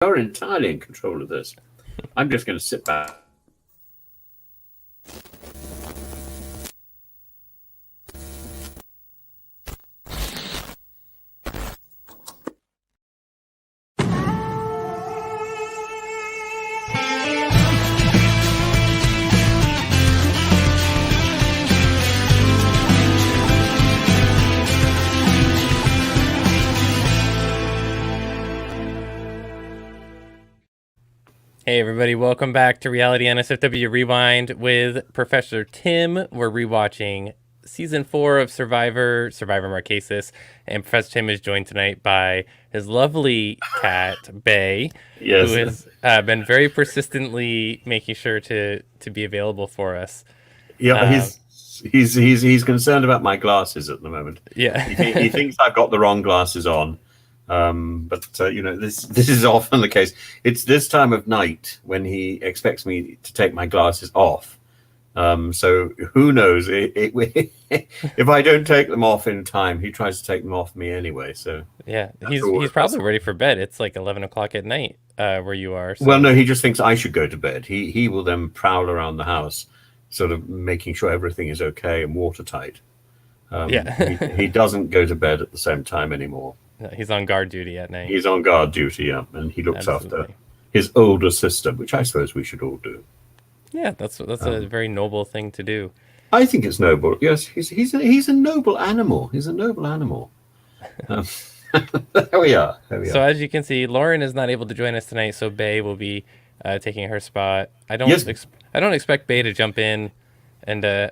You're entirely in control of this. I'm just going to sit back. Hey everybody, welcome back to Reality NSFW Rewind with Professor Tim. We're rewatching Season 4 of Survivor Marquesas, and Professor Tim is joined tonight by his lovely cat, Bay, Yes. who has been very persistently making sure to be available for us. Yeah, he's concerned about my glasses at the moment. Yeah. he thinks I've got the wrong glasses on. But this is often the case. It's this time of night when he expects me to take my glasses off. So who knows? If I don't take them off in time, he tries to take them off me anyway. So yeah, he's probably ready for bed. It's like 11 o'clock at night where you are. So. Well, no, he just thinks I should go to bed. He will then prowl around the house, sort of making sure everything is okay and watertight. He doesn't go to bed at the same time anymore. No, he's on guard duty at night. He's on guard duty, yeah, and he looks after his older sister, which I suppose we should all do. Yeah, that's a very noble thing to do. I think it's noble. Yes, he's a noble animal. He's a noble animal. There we are. So as you can see, Lauren is not able to join us tonight, so Bay will be taking her spot. I don't expect Bay to jump in and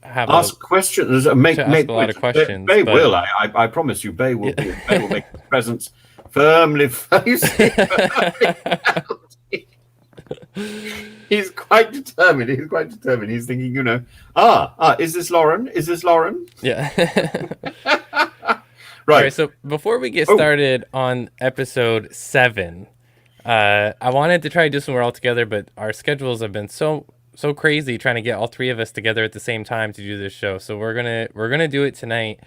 ask questions, make a lot of questions. Bay will. I promise you, Bay will make his presence firmly He's quite determined. He's thinking, is this Lauren? Is this Lauren? Yeah. Right. All right. So before we get started on episode 7, I wanted to try to do somewhere all together, but our schedules have been so crazy trying to get all three of us together at the same time to do this show. So we're gonna do it tonight.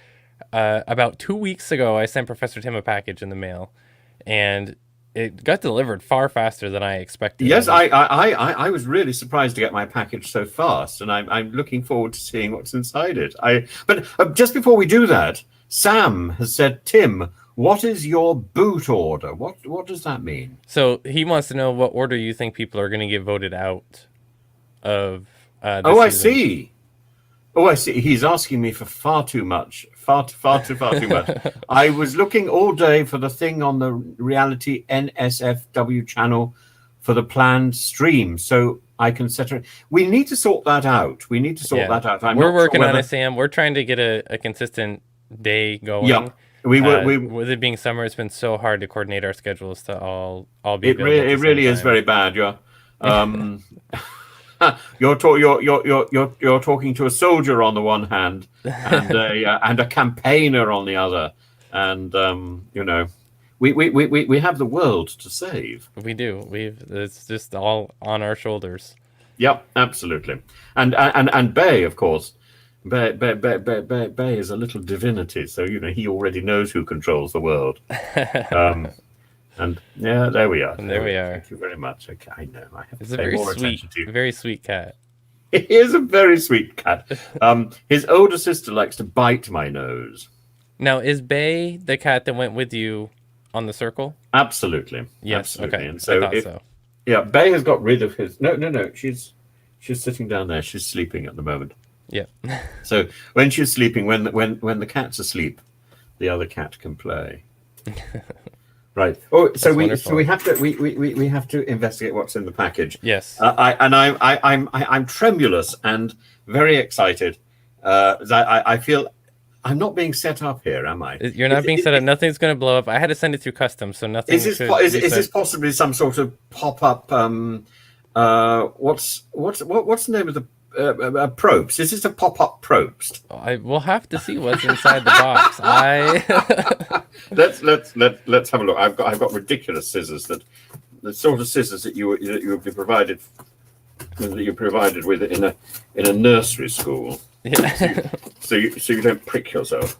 About 2 weeks ago, I sent Professor Tim a package in the mail, and it got delivered far faster than I expected. Yes, I was really surprised to get my package so fast, and I'm looking forward to seeing what's inside it. But just before we do that, Sam has said, Tim, what is your boot order? What does that mean? So he wants to know what order you think people are going to get voted out of. I see. He's asking me for far too much. Far too much. I was looking all day for the thing on the reality NSFW channel for the planned stream, so I can set it. We need to sort that out. We're working on it, Sam. We're trying to get a consistent day going. Yeah. With it being summer, it's been so hard to coordinate our schedules to all be. It really is very bad. Yeah. You're talking to a soldier on the one hand, and a campaigner on the other, and we have the world to save. We do. It's just all on our shoulders. Yep, absolutely. And Bay, of course. Bay is a little divinity, so he already knows who controls the world. And yeah, there we are. And there we are. Thank you very much. Okay, I know. I have it's to a pay very more sweet, attention to you. Very sweet cat. He is a very sweet cat. His older sister likes to bite my nose. Now, is Bay the cat that went with you on the circle? Absolutely. Yes. Absolutely. Okay. And so, yeah, Bay has got rid of his. No. She's sitting down there. She's sleeping at the moment. Yeah. So when she's sleeping, when the cat's asleep, the other cat can play. Right. Oh, so we have to investigate what's in the package. Yes. I'm tremulous and very excited. I feel I'm not being set up here, am I? You're not being set up. Nothing's going to blow up. I had to send it through customs, so nothing. Is this possibly some sort of pop-up? What's the name of the Probst? Is this a pop-up Probst? We'll have to see what's inside the box. Let's have a look. I've got ridiculous scissors, the sort of scissors that you would be provided with in a nursery school. Yeah. So you don't prick yourself.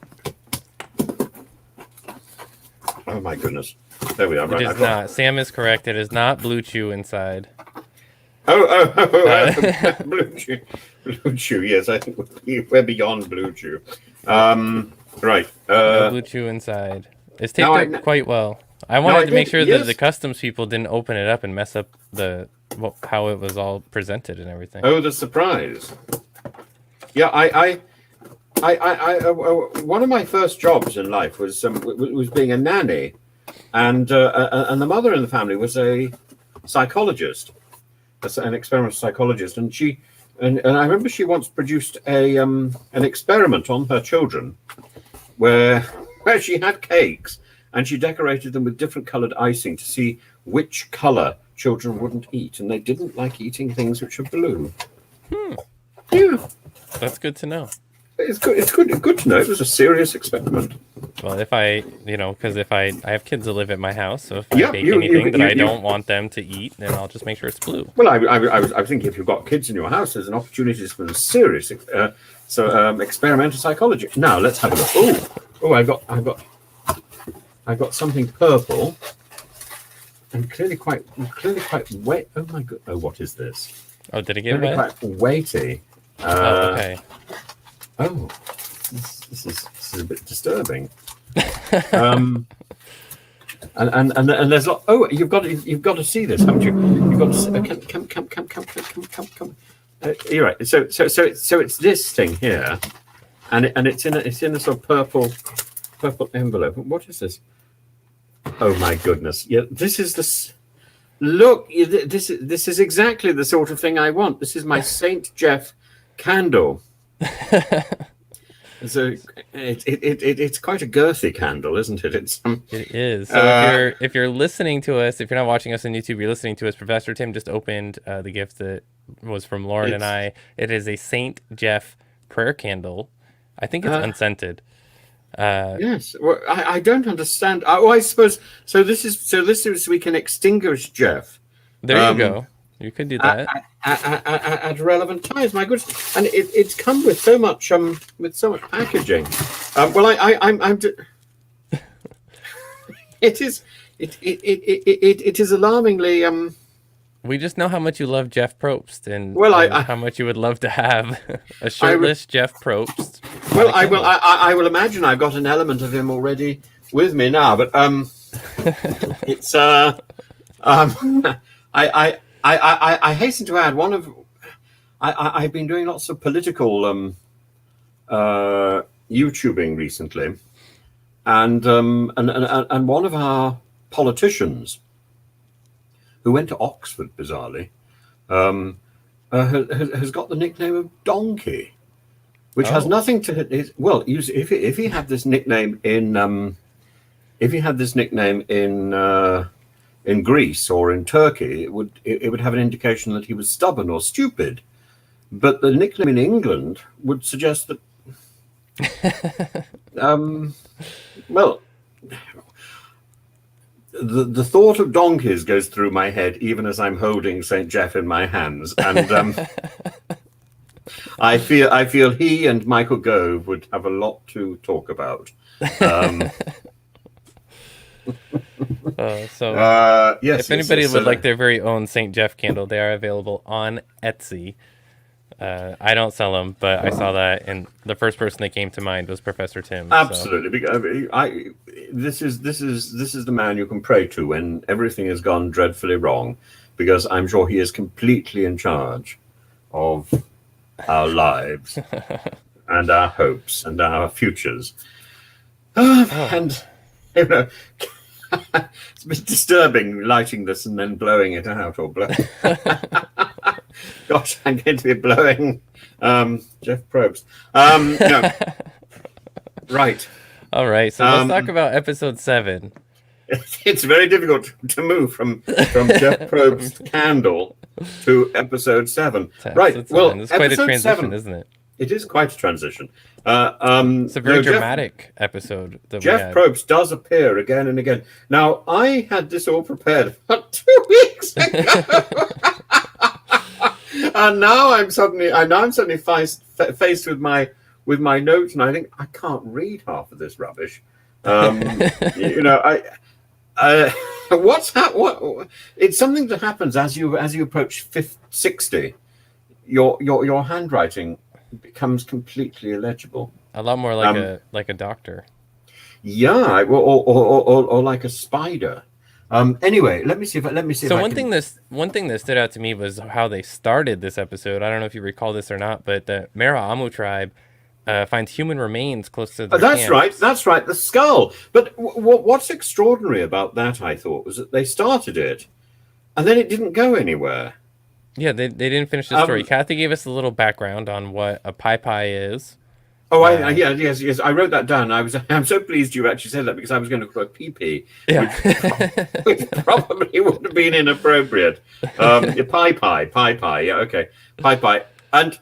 Oh my goodness. There we are. It Right, is not. Sam is correct. It is not BlueChew inside. BlueChew. BlueChew, yes, I think we're beyond BlueChew. Right. No BlueChew inside. It's taped up quite well. I wanted to make sure that the customs people didn't open it up and mess up how it was all presented and everything. Oh, the surprise! Yeah, I one of my first jobs in life was being a nanny, and the mother in the family was a psychologist, an experimental psychologist, and I remember she once produced an experiment on her children, where she had cakes and she decorated them with different colored icing to see which color children wouldn't eat, and they didn't like eating things which are blue. Yeah, that's good to know. It's good to know. It was a serious experiment. Well, if because if I have kids that live at my house, so if I bake anything that I don't want them to eat, then I'll just make sure it's blue. Well, I was thinking, if you've got kids in your house, there's an opportunity for serious experimental psychology. Now let's have a look. I got something purple and clearly quite wet. Oh my god! Oh, what is this? Oh, did it get wet? Quite weighty. Okay. Oh, this is a bit disturbing. And there's you've got to see this, haven't you? You've got to come. You're right. So it's this thing here, and it's in a sort of purple envelope. What is this? Oh my goodness! Yeah, this is this. Look, this is exactly the sort of thing I want. This is my Saint Jeff candle. So it's quite a girthy candle, isn't it? It is. So if you're listening to us, if you're not watching us on YouTube, you're listening to us. Professor Tim just opened the gift that was from Lauren and I. It is a Saint Jeff prayer candle. I think it's unscented. Yes. Well, I don't understand. I suppose so. This is we can extinguish Jeff. There you go. You could do that at relevant times. My goodness, and it's come with so much packaging. It is alarmingly. We just know how much you love Jeff Probst, and how much you would love to have a shirtless Jeff Probst. Well, I will imagine I've got an element of him already with me now, but it's I hasten to add I've been doing lots of political YouTubing recently, and one of our politicians who went to Oxford, bizarrely, has got the nickname of Donkey, which has nothing to his. Well, if he had this nickname in in Greece or in Turkey, it would have an indication that he was stubborn or stupid. But the nickname in England would suggest that. Well, the thought of donkeys goes through my head even as I'm holding St. Jeff in my hands, and I feel he and Michael Gove would have a lot to talk about. Yes, if anybody would like their very own St. Jeff candle, they are available on Etsy. I don't sell them, but I saw that, and the first person that came to mind was Professor Tim. Absolutely, because this is the man you can pray to when everything has gone dreadfully wrong, because I'm sure he is completely in charge of our lives and our hopes and our futures. And you know, it's a bit disturbing lighting this and then blowing it out, or blowing. Gosh, I'm going to be blowing Jeff Probst. No. Right. All right. So let's talk about episode 7. It's very difficult to move from Jeff Probst's candle to episode 7. Right. Well, it's quite a transition, 7, isn't it? It is quite a transition. It's a very dramatic episode. Jeff Probst does appear again and again. Now, I had this all prepared about 2 weeks ago. And now I'm suddenly faced with my notes, and I think I can't read half of this rubbish. You know, What's that? What? It's something that happens as you approach 60. Your handwriting becomes completely illegible. A lot more like a doctor. Yeah, or like a spider. Anyway, let me see if So one thing that stood out to me was how they started this episode. I don't know if you recall this or not, but the Mera Amu tribe finds human remains close to their That's camps. right, the skull. But what's extraordinary about that, I thought, was that they started it, and then it didn't go anywhere. Yeah, they didn't finish the story. Kathy gave us a little background on what a pai pai is. Oh, yes. I wrote that down. I'm so pleased you actually said that, because I was going to quote PP, Yeah. which probably would have been inappropriate. Pie. Yeah, okay. Pie. And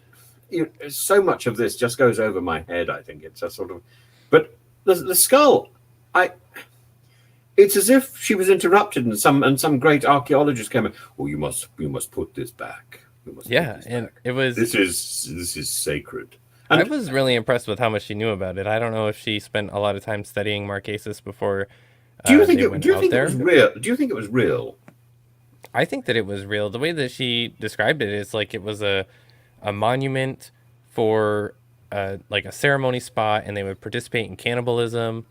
so much of this just goes over my head. I think it's a sort of, but the skull, it's as if she was interrupted, and some great archaeologist came in. Oh, you must put this back. It was. This is sacred. I was really impressed with how much she knew about it. I don't know if she spent a lot of time studying Marquesas before. Do you think it was real? Do you think it was real? I think that it was real. The way that she described it is like it was a monument for like a ceremony spot, and they would participate in cannibalism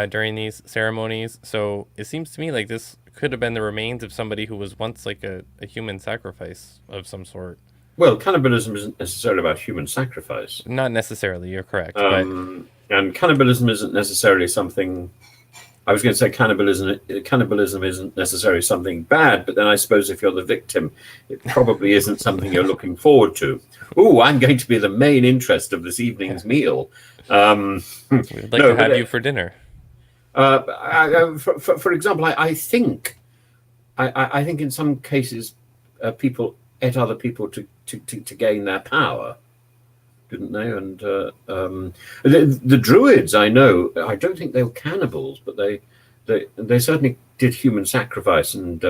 during these ceremonies. So it seems to me like this could have been the remains of somebody who was once like a human sacrifice of some sort. Well, cannibalism isn't necessarily about human sacrifice. Not necessarily, you're correct. And cannibalism isn't necessarily something. I was going to say cannibalism isn't necessarily something bad, but then I suppose if you're the victim, it probably isn't something you're looking forward to. Oh, I'm going to be the main interest of this evening's meal. We'd like to have you for dinner. For example, I think in some cases people ate other people to gain their power, didn't they? And the Druids, I don't think they were cannibals, but they certainly did human sacrifice and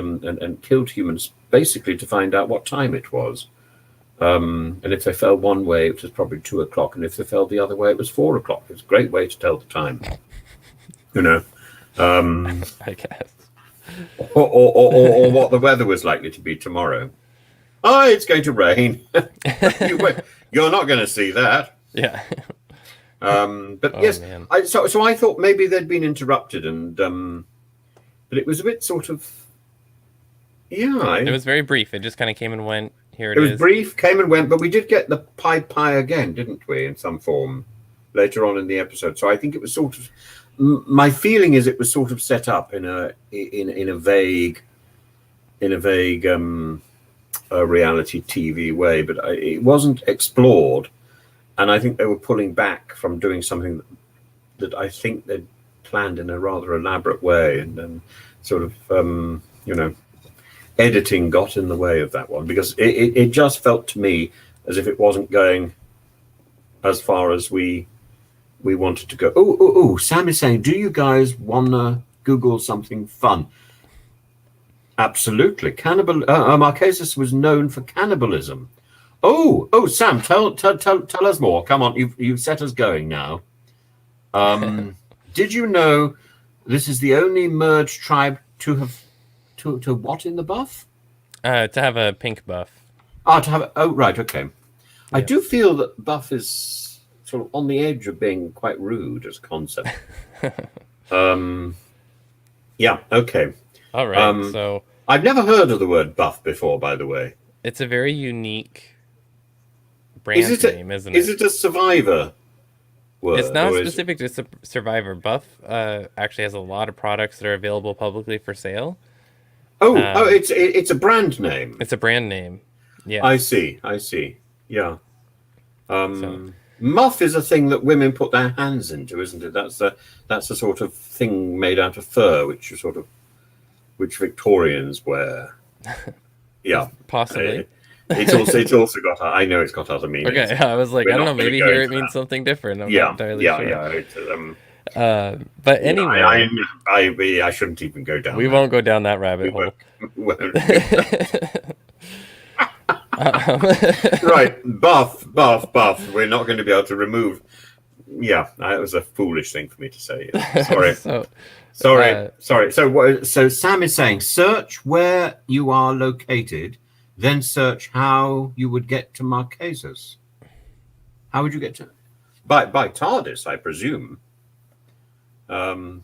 killed humans basically to find out what time it was. And if they fell one way, it was probably 2:00, and if they fell the other way, it was 4:00. It's a great way to tell the time. I guess. Or what the weather was likely to be tomorrow. Oh, it's going to rain. You're not going to see that. Yeah. But yes, man. So I thought maybe they'd been interrupted, and but it was a bit sort of, It was very brief. It just kind of came and went. It was brief, came and went, but we did get the pie again, didn't we, in some form later on in the episode. So I think it was sort of, my feeling is it was sort of set up in a vague reality TV way, but it wasn't explored, and I think they were pulling back from doing something that I think they'd planned in a rather elaborate way, and then sort of editing got in the way of that one, because it just felt to me as if it wasn't going as far as we wanted to go. Oh, Sam is saying, do you guys want to Google something fun? Absolutely. Marquesas was known for cannibalism. Oh, Sam, tell us more. Come on, you've set us going now. Did you know this is the only merged tribe to have to what in the buff? To have a pink buff. Right, okay. Yeah. I do feel that buff is sort of on the edge of being quite rude as a concept. Yeah, okay. All right, so I've never heard of the word buff before, by the way. It's a very unique brand name, isn't it? Is it a Survivor word? It's not specific to Survivor. Buff actually has a lot of products that are available publicly for sale. It's a brand name. It's a brand name. Yeah. I see. Yeah. Muff is a thing that women put their hands into, isn't it? That's a sort of thing made out of fur, which Victorians wear. Yeah, possibly. It's also got. I know it's got other meanings. Okay, I was like, I don't know. Maybe here it means something different. I'm not entirely sure. But anyway, I shouldn't even go down. We won't go down that rabbit hole. Right, buff. We're not going to be able to remove Yeah, that was a foolish thing for me to say. Sorry. So, Sorry. So Sam is saying, search where you are located, then search how you would get to Marquesas. How would you get to? By TARDIS, I presume. yeah,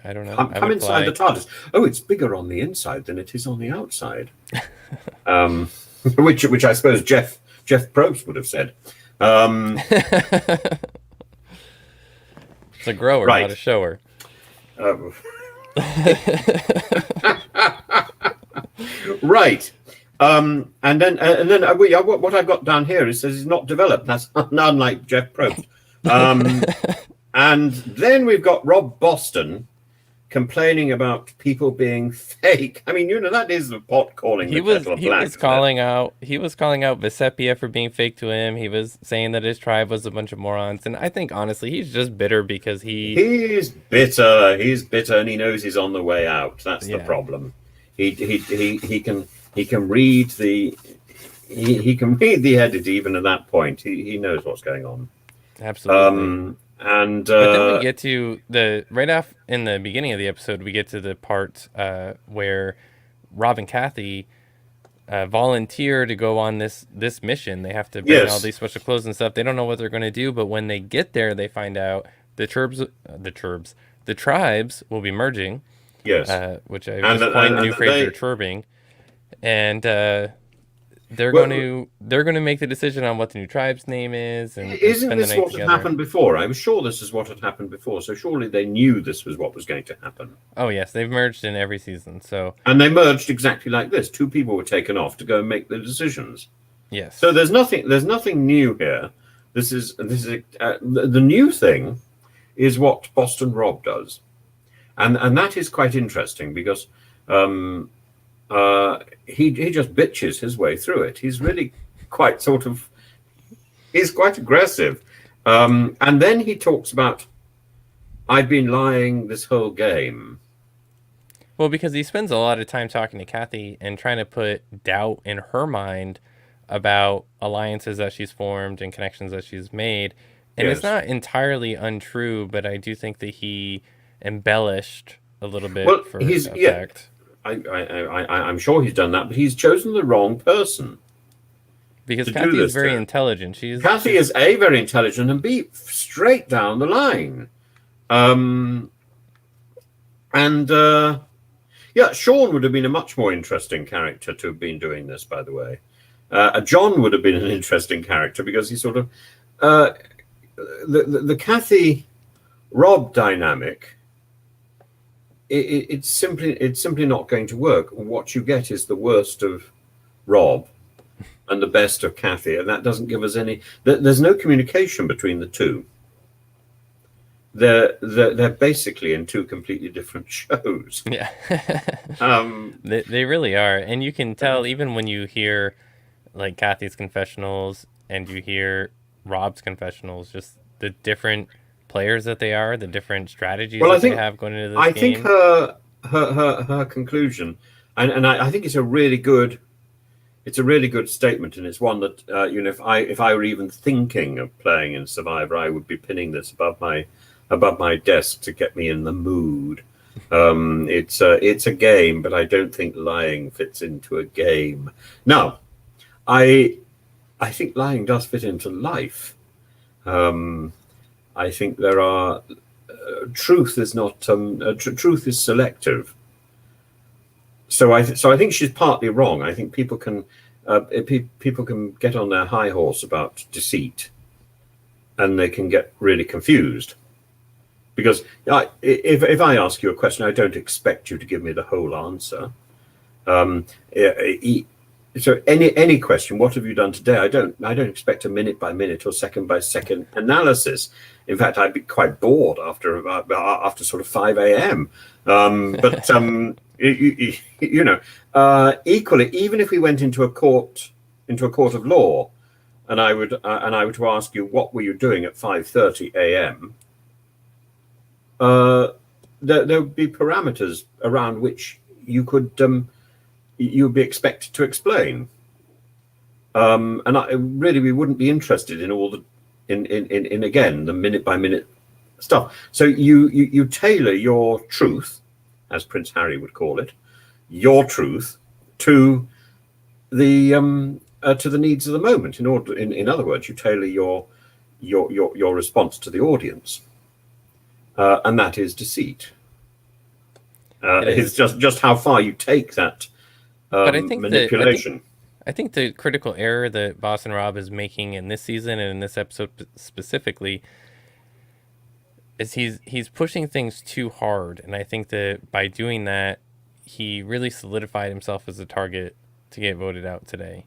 I don't know. Come inside the TARDIS. Oh, it's bigger on the inside than it is on the outside. Which I suppose Jeff Probst would have said. It's a grower, right. not a shower. Right. And then what I've got down here is says it's not developed. That's unlike Jeff Probst. And then we've got Rob Boston complaining about people being fake. I mean, that is the pot calling the kettle black. He was calling out Vesepia for being fake to him. He was saying that his tribe was a bunch of morons. And I think honestly, he's just bitter because he's bitter. He's bitter, and he knows he's on the way out. That's the problem. He can read the edit even at that point. He knows what's going on. Absolutely. But then we get to right off in the beginning of the episode, we get to the part where Rob and Kathy volunteer to go on this mission. They have to bring all these special clothes and stuff. They don't know what they're going to do, but when they get there, they find out the tribes will be merging. Yes, which I just coined the new phrase. They're turbing, and they're going to make the decision on what the new tribe's name is. And isn't this what had happened before? I was sure this is what had happened before. So surely they knew this was what was going to happen. Oh yes, they've merged in every season. And they merged exactly like this. Two people were taken off to go and make the decisions. Yes. So there's nothing new here. This is the new thing is what Boston Rob does, and that is quite interesting because. He just bitches his way through it. He's really he's quite aggressive. And then he talks about, I've been lying this whole game. Well, because he spends a lot of time talking to Kathy and trying to put doubt in her mind about alliances that she's formed and connections that she's made. And it's not entirely untrue, but I do think that he embellished a little bit for effect. Yeah. I'm sure he's done that, but he's chosen the wrong person. Because Kathy is very intelligent. Kathy is A, very intelligent, and B, straight down the line. Sean would have been a much more interesting character to have been doing this, by the way. John would have been an interesting character because he sort of... the Kathy Rob dynamic... It's simply not going to work. What you get is the worst of Rob and the best of Kathy, and that doesn't give us any. There's no communication between the two. They're basically in two completely different shows. Yeah, they really are, and you can tell even when you hear like Kathy's confessionals and you hear Rob's confessionals, just the different players that they are, the different strategies they have going into this game. I think her conclusion, and I think it's a really good statement, and it's one that if I were even thinking of playing in Survivor, I would be pinning this above my desk to get me in the mood. It's a game, but I don't think lying fits into a game. Now, I think lying does fit into life. I think there are truth is not truth is selective. So I think she's partly wrong. I think people can get on their high horse about deceit, and they can get really confused. Because if I ask you a question, I don't expect you to give me the whole answer. So any question, what have you done today? I don't expect a minute by minute or second by second analysis. In fact, I'd be quite bored after sort of 5 a.m. Equally, even if we went into a court of law, and I were to ask you what were you doing at 5:30 a.m. There would be parameters around which you could you would be expected to explain. And we wouldn't be interested in all in again the minute by minute stuff. So you tailor your truth, as Prince Harry would call it, your truth to the needs of the moment. In other words, you tailor your response to the audience, and that is deceit. It's just how far you take that but I think manipulation. I think the critical error that Boston Rob is making in this season and in this episode specifically is he's pushing things too hard, and I think that by doing that, he really solidified himself as a target to get voted out today.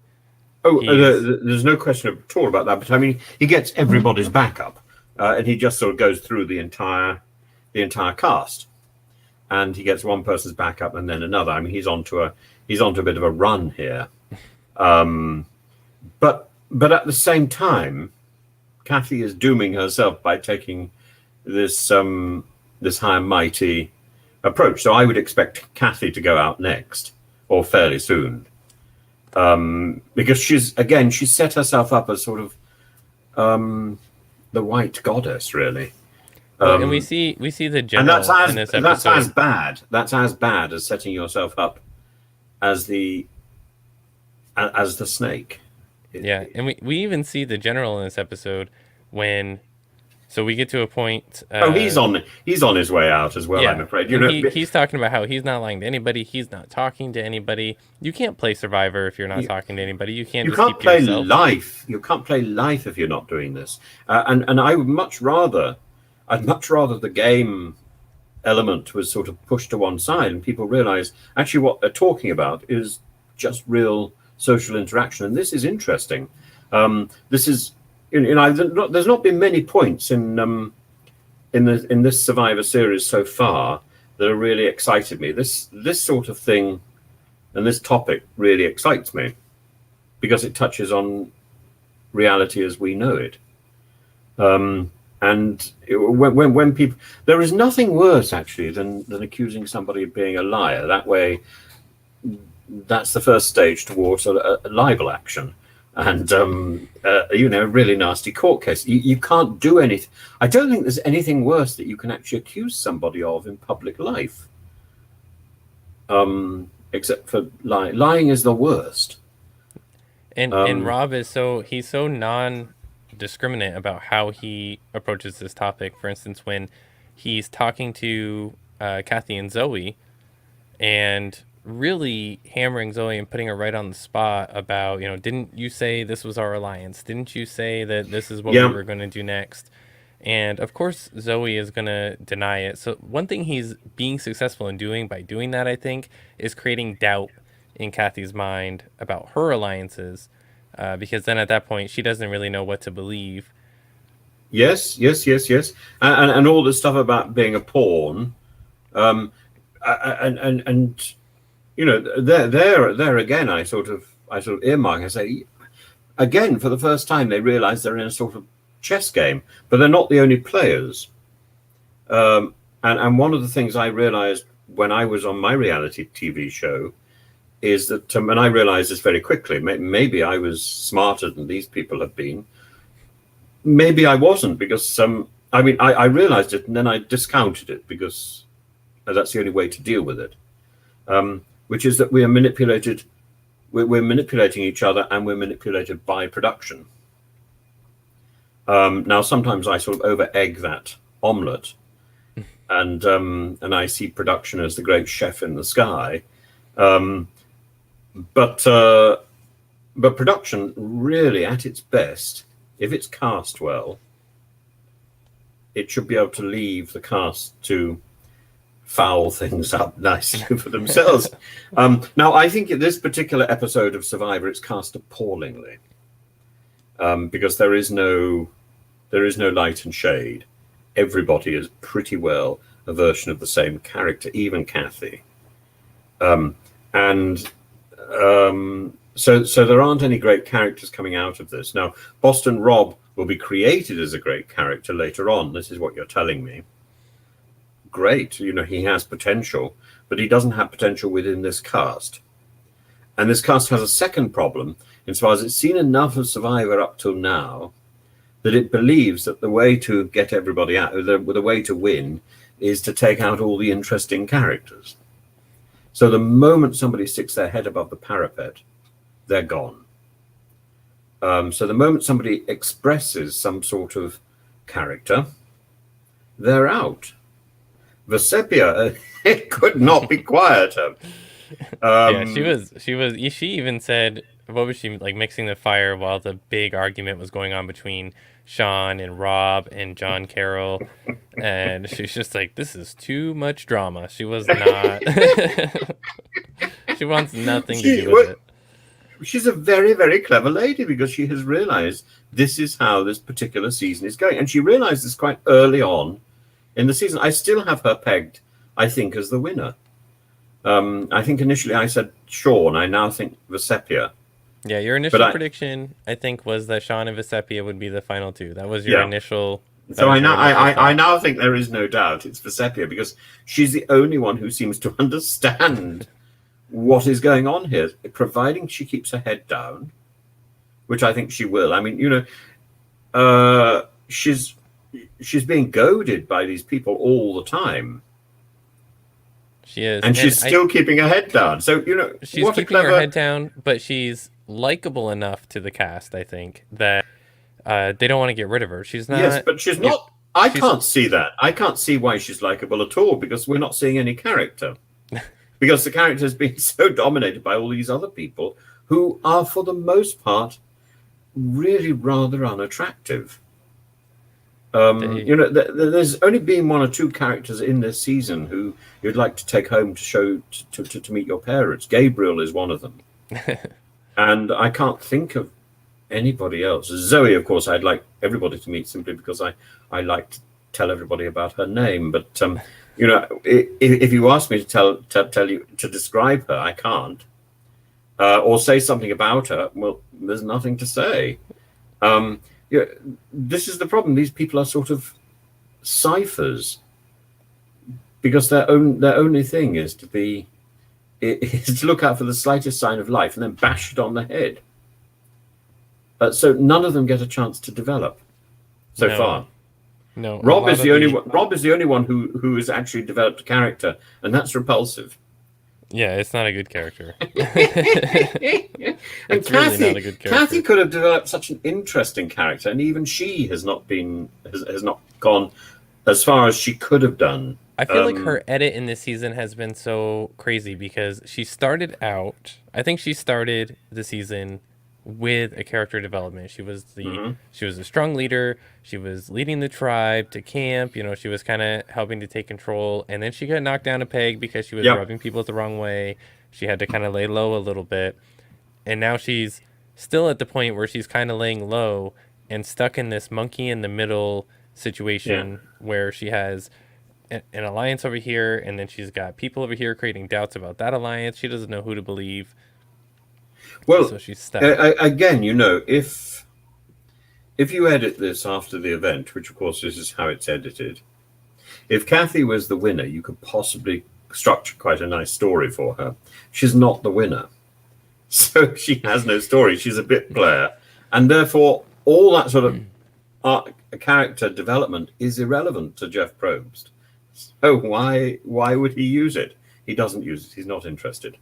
Oh, there's no question at all about that. But I mean, he gets everybody's backup, and he just sort of goes through the entire cast, and he gets one person's backup and then another. I mean, he's onto a bit of a run here. But at the same time, Kathy is dooming herself by taking this high and mighty approach. So I would expect Kathy to go out next, or fairly soon, because she set herself up as sort of the white goddess, really. And we see the general in this episode. That's as bad as setting yourself up as the snake. Yeah, and we even see the general in this episode when. So we get to a point. He's on his way out as well. Yeah, I'm afraid. He's talking about how he's not lying to anybody. He's not talking to anybody. You can't play Survivor if you're not talking to anybody. You can't play life. You can't play life if you're not doing this. And I would much rather the game element was sort of pushed to one side and people realize actually what they're talking about is just real social interaction. And this is interesting. This is. There's not been many points in this Survivor series so far that have really excited me. This sort of thing and this topic really excites me because it touches on reality as we know it. And when people, there is nothing worse actually than accusing somebody of being a liar. That way, that's the first stage towards a libel action. And, a really nasty court case. You can't do anything. I don't think there's anything worse that you can actually accuse somebody of in public life. Except for lying. Lying is the worst. And Rob is so non-discriminate about how he approaches this topic. For instance, when he's talking to Kathy and Zoe and really hammering Zoe and putting her right on the spot about, didn't you say this was our alliance? Didn't you say that this is what we were going to do next? And of course, Zoe is going to deny it. So one thing he's being successful in doing by doing that, I think, is creating doubt in Kathy's mind about her alliances, because then at that point, she doesn't really know what to believe. Yes. And all the stuff about being a pawn, and there again, I sort of earmark. I say, again, for the first time, they realize they're in a sort of chess game, but they're not the only players. And one of the things I realized when I was on my reality TV show is that, and I realized this very quickly, maybe I was smarter than these people have been. Maybe I wasn't, because I realized it and then I discounted it because that's the only way to deal with it. Which is that we are manipulated. We're manipulating each other, and we're manipulated by production. Now, sometimes I sort of over-egg that omelette, and I see production as the great chef in the sky. But production, really, at its best, if it's cast well, it should be able to leave the cast to foul things up nicely for themselves. Now, I think in this particular episode of Survivor, it's cast appallingly, because there is no light and shade. Everybody is pretty well a version of the same character, even Kathy. So there aren't any great characters coming out of this. Now, Boston Rob will be created as a great character later on. This is what you're telling me. Great, he has potential, but he doesn't have potential within this cast. And this cast has a second problem, insofar as it's seen enough of Survivor up till now that it believes that the way to get everybody out, the way to win, is to take out all the interesting characters. So the moment somebody sticks their head above the parapet, they're gone. So the moment somebody expresses some sort of character, they're out. Vecepia, it could not be quieter. Yeah, she even said, what was she, like, mixing the fire while the big argument was going on between Sean and Rob and John Carroll, and she's just like, this is too much drama. She was not she wants nothing to do with it. She's a very, very clever lady, because she has realized this is how this particular season is going, and she realized this quite early on in the season. I still have her pegged, I think, as the winner. I think initially I said Sean. I now think Vecepia. Yeah, your initial prediction, I think, was that Sean and Vecepia would be the final two. That was your initial. So I now think there is no doubt it's Vecepia, because she's the only one who seems to understand what is going on here, providing she keeps her head down, which I think she will. I mean, she's being goaded by these people all the time. She is, and she's still keeping her head down. So she's keeping her head down, but she's likable enough to the cast, I think, that they don't want to get rid of her. She's not. Yes, but she's not. I can't see that. I can't see why she's likable at all, because we're not seeing any character. Because the character has been so dominated by all these other people who are, for the most part, really rather unattractive. There's only been one or two characters in this season who you'd like to take home to show to meet your parents. Gabriel is one of them. And I can't think of anybody else. Zoe, of course, I'd like everybody to meet, simply because I like to tell everybody about her name. But if you ask me to tell you to describe her, I can't. Or say something about her, well, there's nothing to say. This is the problem. These people are sort of ciphers, because their only thing is to look out for the slightest sign of life and then bash it on the head. So none of them get a chance to develop so far. No, Rob is the only one who has actually developed a character, and that's repulsive. Yeah, it's not a good character. And Kathy could have developed such an interesting character, and even she has not gone as far as she could have done. I feel like her edit in this season has been so crazy, because she started the season with a character development. She was she was a strong leader. She was leading the tribe to camp. She was kind of helping to take control, and then she got knocked down a peg because she was rubbing people the wrong way. She had to kind of lay low a little bit, and now she's still at the point where she's kind of laying low and stuck in this monkey in the middle situation where she has an alliance over here, and then she's got people over here creating doubts about that alliance. She doesn't know who to believe. Well, so she's stuck. Again, if you edit this after the event, which of course this is how it's edited, if Kathy was the winner, you could possibly structure quite a nice story for her. She's not the winner, so she has no story. She's a bit player, and therefore all that sort of character development is irrelevant to Jeff Probst. So why would he use it? He doesn't use it. He's not interested.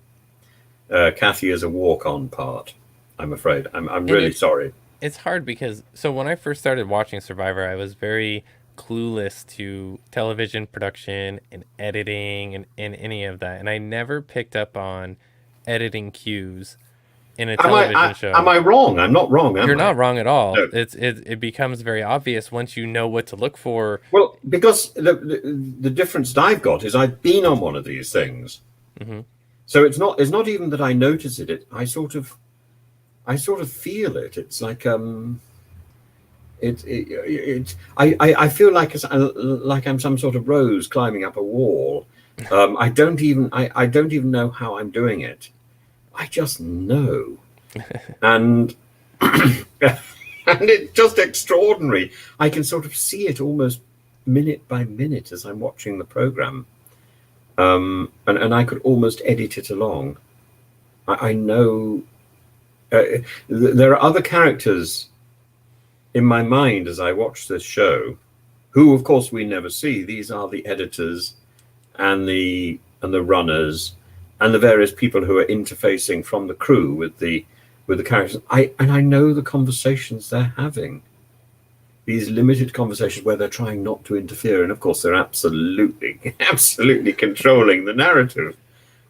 Kathy is a walk-on part, I'm afraid. I'm really sorry. It's hard because, so when I first started watching Survivor, I was very clueless to television production and editing and any of that. And I never picked up on editing cues in a television show. Am I wrong? I'm not wrong, You're not wrong at all. No. It becomes very obvious once you know what to look for. Well, because the difference that I've got is I've been on one of these things. Mm-hmm. So it's not even that I notice it. I sort of feel it. It's like I feel like I'm some sort of rose climbing up a wall. I don't even know how I'm doing it. I just know, and it's just extraordinary. I can sort of see it almost minute by minute as I'm watching the program. And I could almost edit it along. I know there are other characters in my mind as I watch this show, who of course we never see, these are the editors and the runners and the various people who are interfacing from the crew with the characters. I know the conversations they're having. These limited conversations where they're trying not to interfere, and of course they're absolutely controlling the narrative,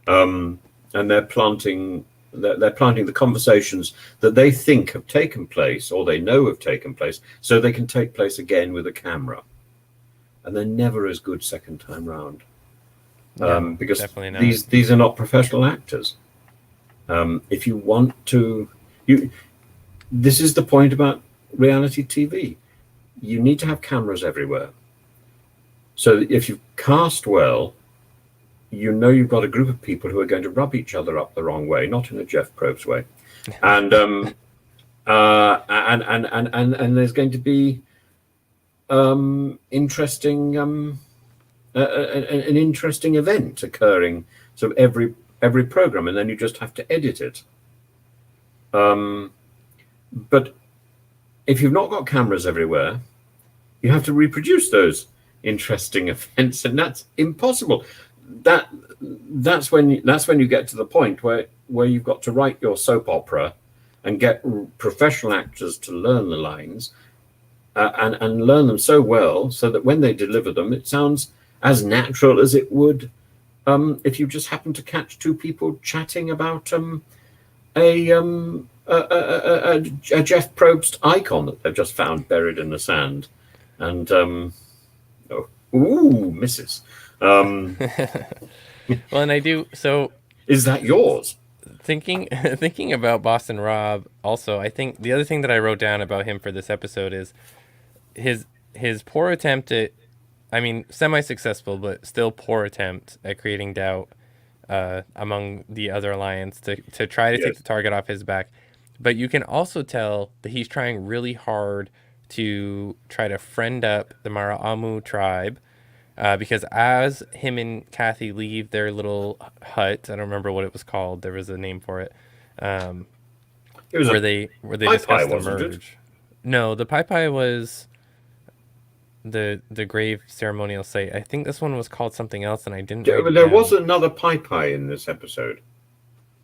and they're planting the conversations that they think have taken place or they know have taken place, so they can take place again with a camera, and they're never as good second time round, because these are not professional actors. If you want to, this is the point about reality TV. You need to have cameras everywhere. So if you cast well, you know you've got a group of people who are going to rub each other up the wrong way, not in a Jeff Probst way, and there's going to be interesting an interesting event occurring. So every program, and then you just have to edit it. But if you've not got cameras everywhere, you have to reproduce those interesting events, and that's impossible. That's when you get to the point where you've got to write your soap opera and get professional actors to learn the lines, and learn them so well so that when they deliver them, it sounds as natural as it would if you just happen to catch two people chatting about a Jeff Probst icon that they've just found buried in the sand, and misses. Well, and I do so. Is that yours? Thinking about Boston Rob. Also, I think the other thing that I wrote down about him for this episode is his poor attempt at, I mean, semi-successful, but still poor attempt at creating doubt among the other alliance to try to take the target off his back. But you can also tell that he's trying really hard to try to friend up the Mara'amu tribe, because as him and Kathy leave their little hut, I don't remember what it was called. There was a name for it. Where they discussed the merge. No, the Pai was the grave ceremonial site. I think this one was called something else, and I didn't. There was another Pai in this episode,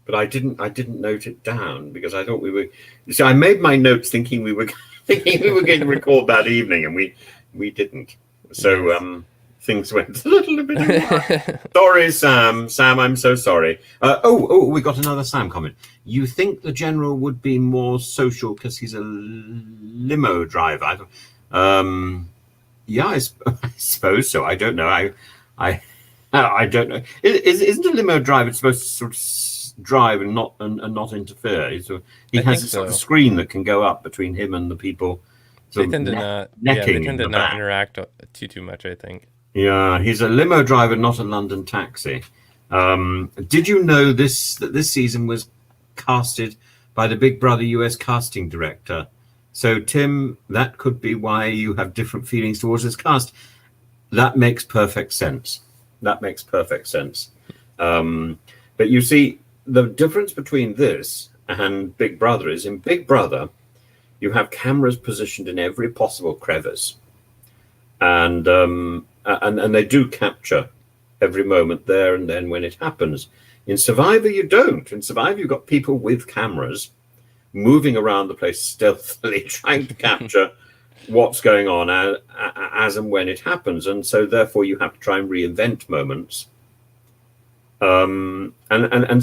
but I didn't note it down because I thought we were. So I made my notes thinking we were going to record that evening, and we didn't. So yes. Things went a little bit awry. Sorry, Sam. Sam, I'm so sorry. We got another Sam comment. You think the general would be more social because he's a limo driver? Yeah, I suppose so. I don't know. I don't know. Isn't a limo driver supposed to sort of drive and not interfere? He has a sort of screen that can go up between him and the people. They tend to not interact too much, I think. Yeah, he's a limo driver, not a London taxi. Did you know that this season was casted by the Big Brother US casting director? So, Tim, that could be why you have different feelings towards this cast. That makes perfect sense. But you see, the difference between this and Big Brother is in Big Brother, you have cameras positioned in every possible crevice. And they do capture every moment there and then when it happens. In Survivor, you don't. In Survivor, you've got people with cameras moving around the place stealthily, trying to capture what's going on as and when it happens. And so therefore you have to try and reinvent moments. And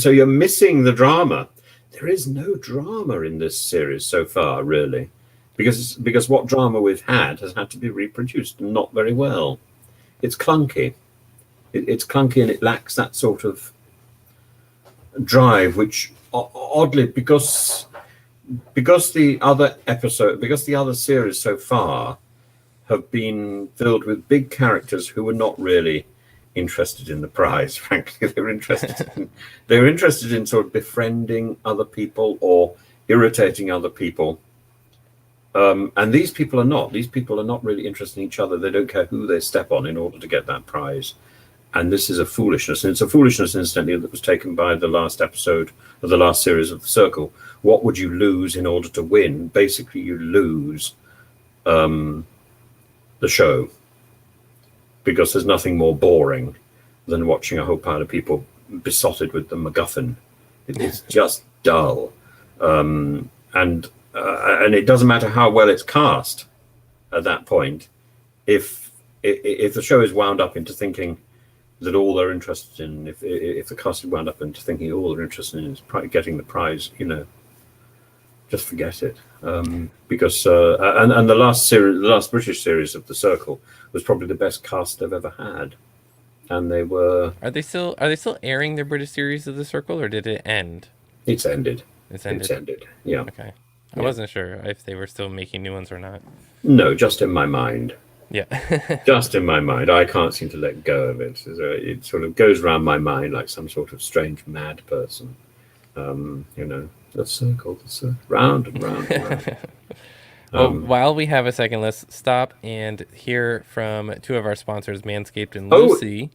so you're missing the drama. There is no drama in this series so far, really, because what drama we've had has had to be reproduced, and not very well. It's clunky. It's clunky, and it lacks that sort of drive, which oddly, because the other series so far have been filled with big characters who were not really interested in the prize. Frankly, they were interested in sort of befriending other people or irritating other people. And these people are not. These people are not really interested in each other. They don't care who they step on in order to get that prize. And this is a foolishness. And it's a foolishness, incidentally, that was taken by the last episode of the last series of The Circle. What would you lose in order to win? Basically, you lose the show, because there's nothing more boring than watching a whole pile of people besotted with the MacGuffin. It's just dull, and it doesn't matter how well it's cast at that point. If the show is wound up into thinking that all they're interested in, if the cast is wound up into thinking all they're interested in is getting the prize, just forget it. Because and the last British series of The Circle was probably the best cast they've ever had, and they were. Are they still airing their British series of The Circle, or did it end? It's ended. It's ended. It's ended. Yeah. Okay. I wasn't sure if they were still making new ones or not. No, just in my mind. Yeah. Just in my mind. I can't seem to let go of it. It sort of goes around my mind like some sort of strange mad person. The circle, round and round and round. Well, while we have a second, let's stop and hear from two of our sponsors, Manscaped and Oh, Lucy.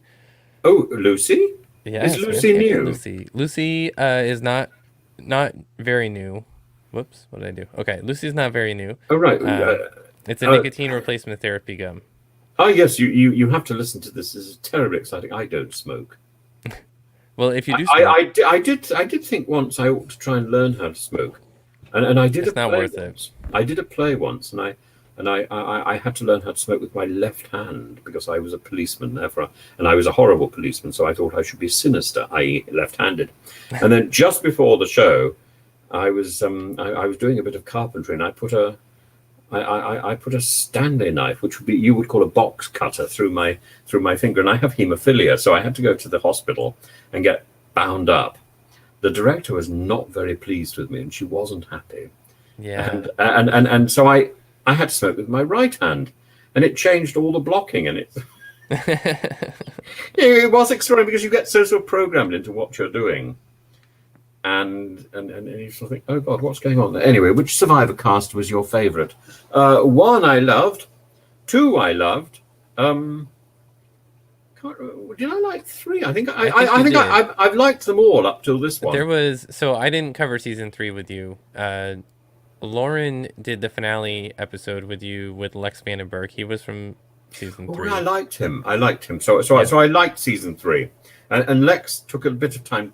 Oh, Lucy? Yes, Is Lucy Manscaped new? and Lucy. Lucy is not very new. Whoops, what did I do? Okay, Lucy's not very new. Oh, right. It's a nicotine replacement therapy gum. Oh, yes, you have to listen to this. This is terribly exciting. I don't smoke. Well, if you do smoke, I did think once I ought to try and learn how to smoke, and I did. It's not worth it. I did a play once, and I had to learn how to smoke with my left hand because I was a policeman, and I was a horrible policeman, so I thought I should be sinister, i.e., left-handed. And then just before the show, I was doing a bit of carpentry, and I put a Stanley knife, which you would call a box cutter, through my finger, and I have haemophilia, so I had to go to the hospital and get bound up. The director was not very pleased with me, and she wasn't happy. yeah. And so I had to smoke with my right hand, and it changed all the blocking, and it was extraordinary because you get so sort of programmed into what you're doing. And you sort of think, oh God, what's going on there? Anyway, which Survivor cast was your favourite? One I loved, two I loved. Did I like three? I think I've liked them all up till this one. I didn't cover season 3 with you. Lauren did the finale episode with you with Lex Vandenberg. He was from season 3. I liked him. So I liked season 3, and Lex took a bit of time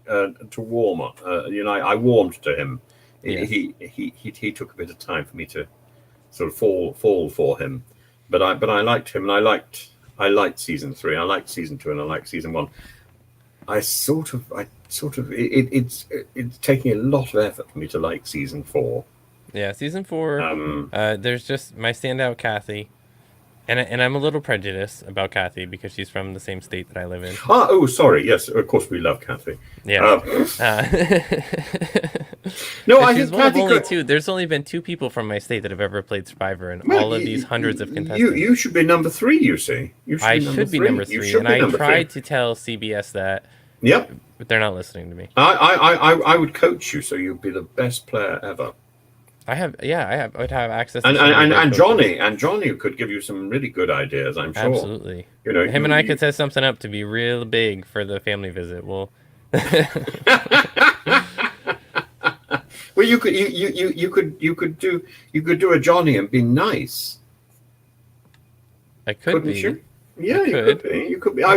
to warm up. I warmed to him. Yeah. He took a bit of time for me to sort of fall for him, but I liked him, and I liked season 3. I liked season 2, and I liked season 1. It's taking a lot of effort for me to like season 4. Yeah, season 4. There's just my standout Kathy. And I'm a little prejudiced about Kathy because she's from the same state that I live in. Oh, sorry. Yes, of course we love Kathy. Yeah. No, I think Kathy. There's only been 2 people from my state that have ever played Survivor, and all of these hundreds of contestants. You should be number 3. You see, I should be number 3, and I tried to tell CBS that. Yep. But they're not listening to me. I would coach you so you'd be the best player ever. I would have access to and Johnny could give you some really good ideas, I'm sure. Absolutely. Him and I could set something up to be real big for the family visit. Well, well, you could do a Johnny and be nice. I could be. You? Yeah, you could be. I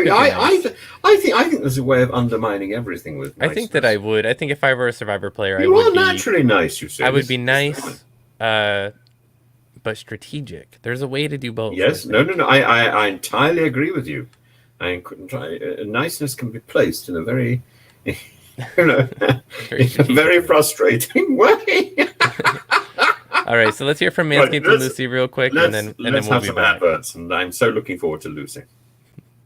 think there's a way of undermining everything with niceness. I think that I would. I think if I were a Survivor player, I would be naturally nice. You say I would be nice, but strategic. There's a way to do both. Yes, no. I entirely agree with you. Niceness can be placed in a very, very frustrating way. All right, so let's hear from Manscaped and Lucy real quick, and then we'll have be some back. adverts, and I'm so looking forward to Lucy.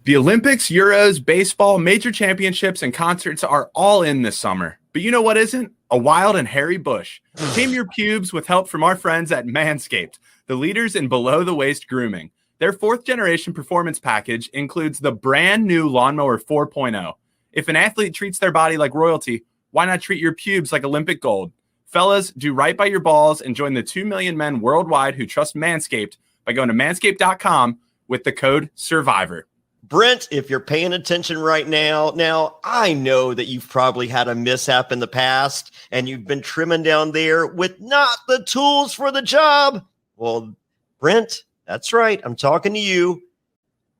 The Olympics, Euros, baseball, major championships, and concerts are all in this summer. But you know what isn't? A wild and hairy bush. Tame your pubes with help from our friends at Manscaped, the leaders in below-the-waist grooming. Their 4th-generation performance package includes the brand new Lawnmower 4.0. If an athlete treats their body like royalty, why not treat your pubes like Olympic gold? Fellas, do right by your balls and join the 2 million men worldwide who trust Manscaped by going to manscaped.com with the code SURVIVOR. Brent, if you're paying attention right now, I know that you've probably had a mishap in the past and you've been trimming down there with not the tools for the job. Well, Brent, that's right. I'm talking to you.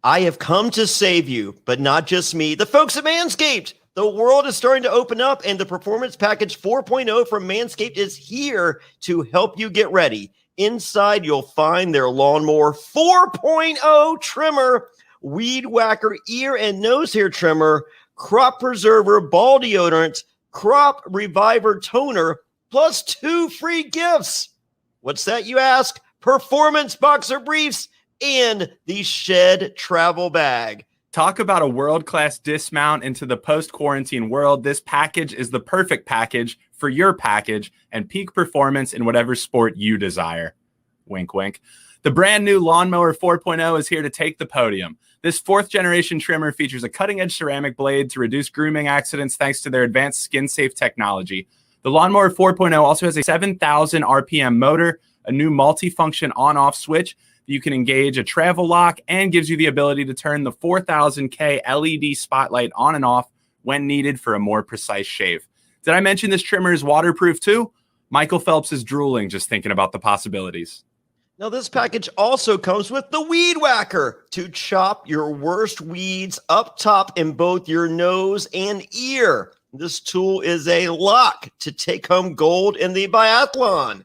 I have come to save you, but not just me. The folks at Manscaped. The world is starting to open up, and the Performance Package 4.0 from Manscaped is here to help you get ready. Inside, you'll find their Lawnmower 4.0 trimmer, Weed Whacker ear and nose hair trimmer, Crop Preserver ball deodorant, Crop Reviver toner, plus 2 free gifts. What's that, you ask? Performance boxer briefs and the Shed travel bag. Talk about a world-class dismount into the post-quarantine world. This package is the perfect package for your package and peak performance in whatever sport you desire. Wink, wink. The brand new Lawnmower 4.0 is here to take the podium. This 4th-generation trimmer features a cutting-edge ceramic blade to reduce grooming accidents thanks to their advanced skin-safe technology. The Lawnmower 4.0 also has a 7,000 RPM motor, a new multi-function on-off switch. You can engage a travel lock and gives you the ability to turn the 4000K LED spotlight on and off when needed for a more precise shave. Did I mention this trimmer is waterproof too? Michael Phelps is drooling just thinking about the possibilities. Now, this package also comes with the Weed Whacker to chop your worst weeds up top in both your nose and ear. This tool is a lock to take home gold in the biathlon.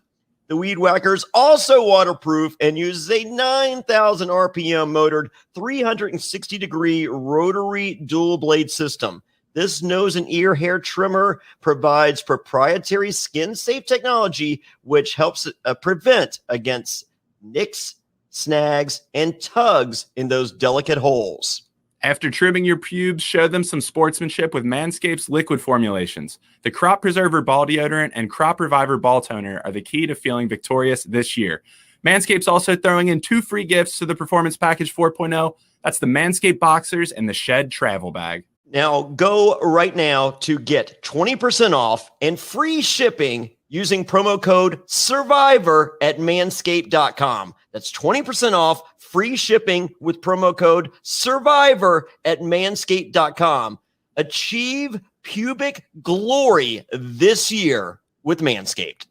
The Weed Whacker is also waterproof and uses a 9,000 RPM motored 360-degree rotary dual blade system. This nose and ear hair trimmer provides proprietary skin-safe technology, which helps prevent against nicks, snags, and tugs in those delicate holes. After trimming your pubes, show them some sportsmanship with Manscaped's liquid formulations. The Crop Preserver ball deodorant and Crop Reviver ball toner are the key to feeling victorious this year. Manscaped's also throwing in 2 free gifts to the Performance Package 4.0. That's the Manscaped Boxers and the Shed travel bag. Now, go right now to get 20% off and free shipping using promo code SURVIVOR at manscaped.com. That's 20% off, free shipping with promo code SURVIVOR at manscaped.com. Achieve pubic glory this year with Manscaped.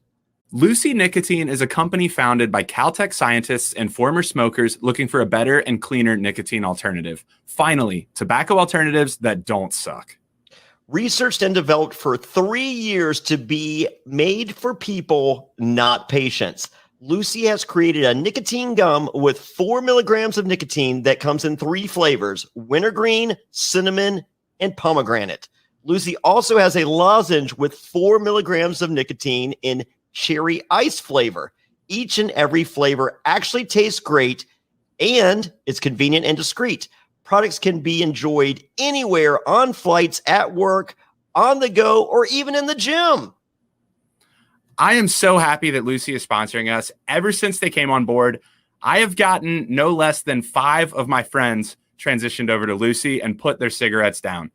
Lucy Nicotine is a company founded by Caltech scientists and former smokers looking for a better and cleaner nicotine alternative. Finally, tobacco alternatives that don't suck. Researched and developed for 3 years to be made for people, not patients. Lucy has created a nicotine gum with 4 milligrams of nicotine that comes in 3 flavors: wintergreen, cinnamon, and pomegranate. Lucy also has a lozenge with 4 milligrams of nicotine in cherry ice flavor. Each and every flavor actually tastes great, and it's convenient and discreet. Products can be enjoyed anywhere, on flights, at work, on the go, or even in the gym. I am so happy that Lucy is sponsoring us. Ever since they came on board, I have gotten no less than 5 of my friends transitioned over to Lucy and put their cigarettes down.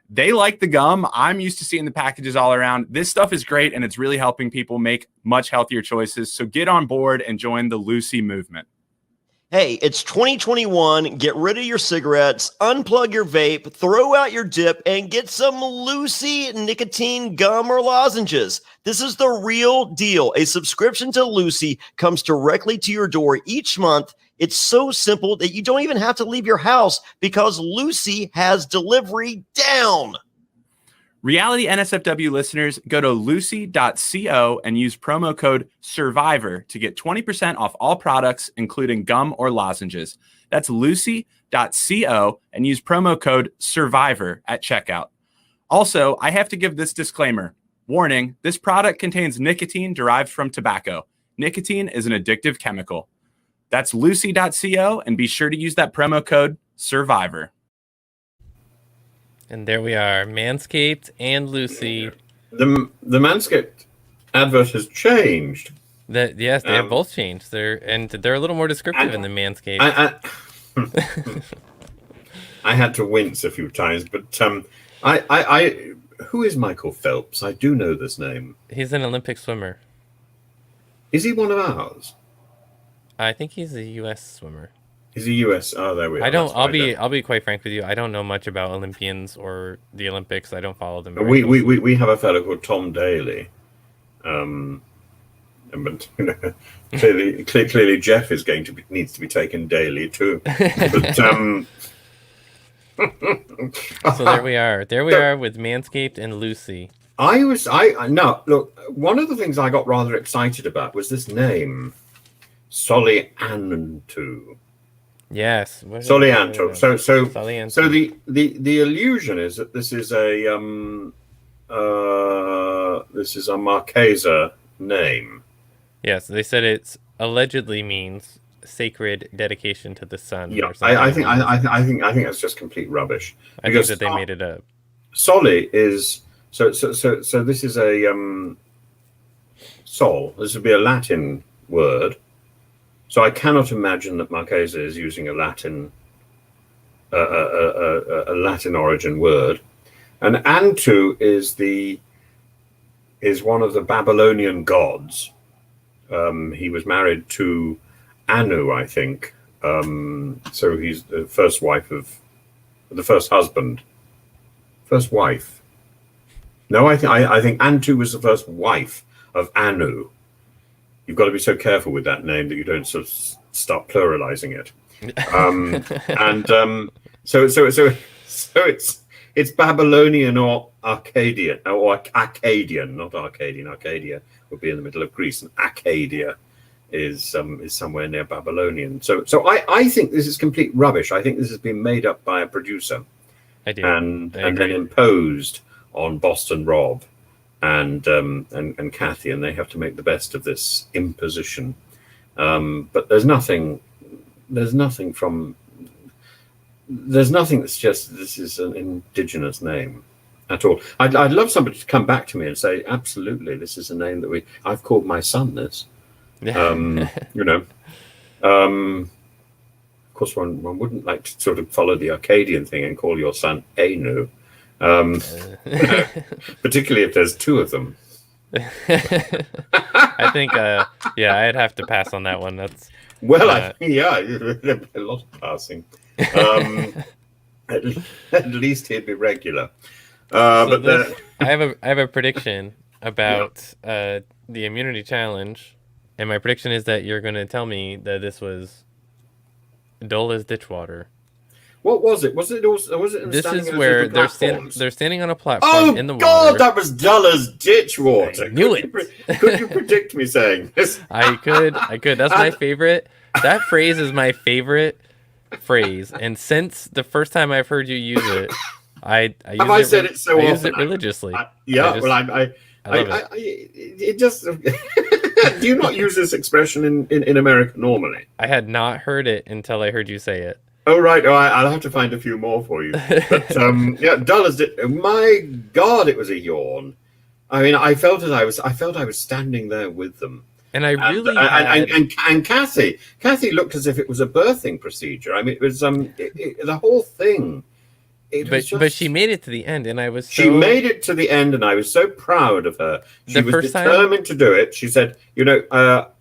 They like the gum. I'm used to seeing the packages all around. This stuff is great, and it's really helping people make much healthier choices. So get on board and join the Lucy movement. Hey, it's 2021. Get rid of your cigarettes, unplug your vape, throw out your dip, and get some Lucy nicotine gum or lozenges. This is the real deal. A subscription to Lucy comes directly to your door each month. It's so simple that you don't even have to leave your house because Lucy has delivery down. Reality NSFW listeners, go to lucy.co and use promo code SURVIVOR to get 20% off all products, including gum or lozenges. That's lucy.co and use promo code SURVIVOR at checkout. Also, I have to give this disclaimer. Warning, this product contains nicotine derived from tobacco. Nicotine is an addictive chemical. That's lucy.co, and be sure to use that promo code SURVIVOR. And there we are, Manscaped and Lucy. The Manscaped advert has changed. Yes, they have both changed. They're a little more descriptive in the Manscaped. I had to wince a few times, but who is Michael Phelps? I do know this name. He's an Olympic swimmer. Is he one of ours? I think he's a U.S. swimmer. He's a U.S. Oh, there we are. I'll be quite frank with you. I don't know much about Olympians or the Olympics. I don't follow them. We have a fellow called Tom Daly, But clearly, Jeff is needs to be taken daily too. But So there we are. There we are with Manscaped and Lucy. No, look, one of the things I got rather excited about was this name, Soliantu. Yes. Soliantu. So Soliantu. the illusion is that this is a Marquesa name. Yes, they said it's allegedly means sacred dedication to the sun. Yeah, or something. I think that's just complete rubbish. I think that they made it up. Soli is so this is a sol. This would be a Latin word. So I cannot imagine that Marquesa is using a Latin origin word. And Antu is one of the Babylonian gods. He was married to Anu, I think. So he's the first wife. No, I think Antu was the first wife of Anu. You've got to be so careful with that name that you don't sort of start pluralizing it. So it's Babylonian or Arcadian, or Akkadian, not Arcadian. Arcadia would be in the middle of Greece, and Akkadia is somewhere near Babylonian. So I think this is complete rubbish. I think this has been made up by a producer, and then imposed on Boston Rob and Kathy, and they have to make the best of this imposition. But there's nothing that suggests this is an indigenous name at all. I'd love somebody to come back to me and say, absolutely, this is a name that I've called my son this. Of course, one wouldn't like to sort of follow the Arcadian thing and call your son Anu, particularly if there's two of them. I think, I'd have to pass on that one. That's a lot of passing. At least he'd be regular. I have a prediction about the immunity challenge, and my prediction is that you're going to tell me that this was dull as ditch water. What was it? Was it in this is where they're standing on a platform in the water. Oh God, that was dull as ditch water. I knew it. Could you predict me saying this? I could. That's my favorite. That phrase is my favorite phrase, and since the first time I've heard you use it, I use it religiously. It just. Do you not use this expression in America normally? I had not heard it until I heard you say it. Oh right, I'll have to find a few more for you. But dull as it. My God, it was a yawn. I mean, I felt I was standing there with them. And and Kathy looked as if it was a birthing procedure. I mean, it was the whole thing. But she made it to the end, and she made it to the end, and I was so proud of her. She was determined to do it. She said,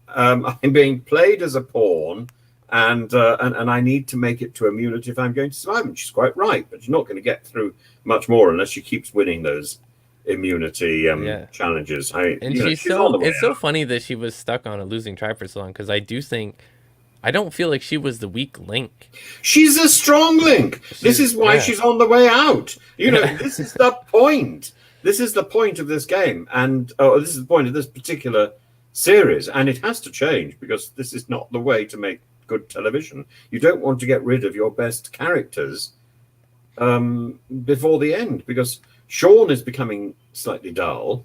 I'm being played as a pawn, and I need to make it to immunity if I'm going to survive. And she's quite right, but she's not going to get through much more unless she keeps winning those immunity challenges. It's so funny that she was stuck on a losing try for so long, because I don't feel like she was the weak link. She's a strong link. This is why she's on the way out. This is the point. This is the point of this game, and this is the point of this particular series, and it has to change because this is not the way to make good television. You don't want to get rid of your best characters before the end, because Sean is becoming slightly dull.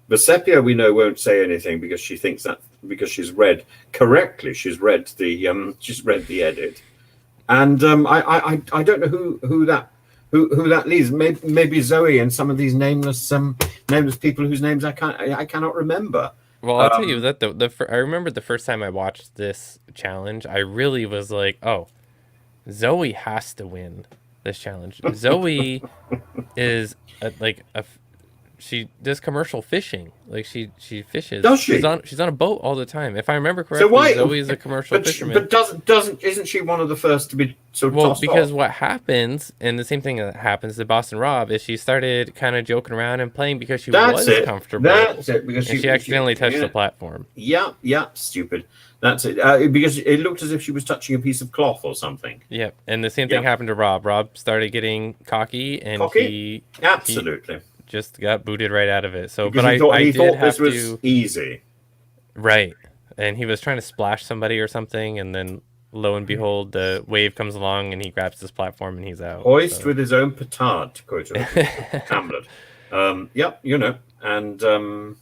Vecepia, we know, won't say anything because she thinks that because she's read correctly. She's read the edit, and I don't know who that leaves. Maybe Zoe and some of these nameless people whose names I cannot remember. Well, I'll tell you that I remember the first time I watched this challenge, I really was like, oh, Zoe has to win this challenge. Zoe is she does commercial fishing. Like she fishes. Does she? She's on a boat all the time. If I remember correctly, So why? she's always a commercial But fisherman. isn't she one of the first to be sort of Well, tossed because off? what happens, and the same thing that happens to Boston Rob, is she started kind of joking around and playing because she was comfortable. That's it. Because and she accidentally touched the platform. Yeah, stupid. That's it. Because it looked as if she was touching a piece of cloth or something. Yeah, and the same thing happened to Rob. Rob started getting cocky, and he absolutely just got booted right out of it. So, because but he did thought have this was easy, right? And he was trying to splash somebody or something, and then lo and behold, the wave comes along, and he grabs this platform, and he's out. Hoist with his own petard, to quote Hamlet. Yep, you know, and so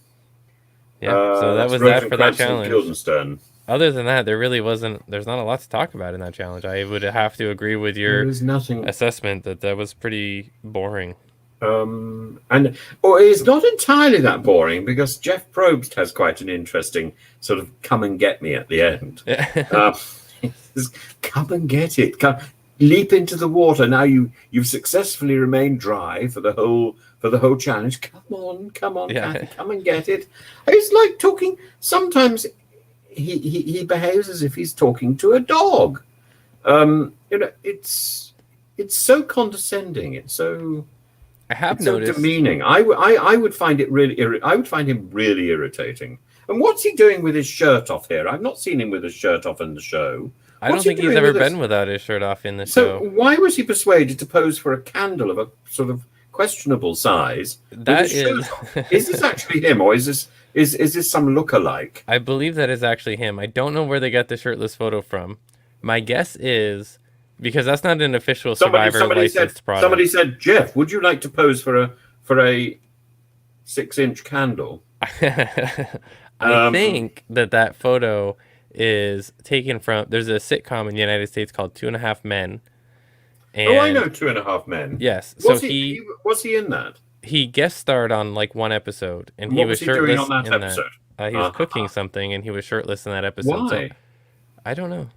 that was that for that challenge. Guildenstern. Other than that, there's not a lot to talk about in that challenge. I would have to agree with your assessment that was pretty boring. It's not entirely that boring because Jeff Probst has quite an interesting sort of come and get me at the end. Come and get it. Come, leap into the water. Now you've successfully remained dry for the whole challenge. Come on, Kathy, come and get it. It's like talking. Sometimes he behaves as if he's talking to a dog. It's so condescending. It's so. I have noticed. So demeaning. I would find it really. I would find him really irritating. And what's he doing with his shirt off here? I've not seen him with his shirt off in the show. I don't think he's ever been without his shirt off in the show. So why was he persuaded to pose for a candle of a sort of questionable size? That is this actually him, or is this some lookalike? I believe that is actually him. I don't know where they got the shirtless photo from. My guess is because that's not an official Survivor licensed product. Somebody said, Jeff, would you like to pose for a 6-inch candle? I think that photo is taken from. There's a sitcom in the United States called 2.5 Men. And I know 2.5 Men. Yes, was he in that? He guest starred on like one episode, and he was shirtless doing on that episode. He was cooking something, and he was shirtless in that episode. Why? So, I don't know.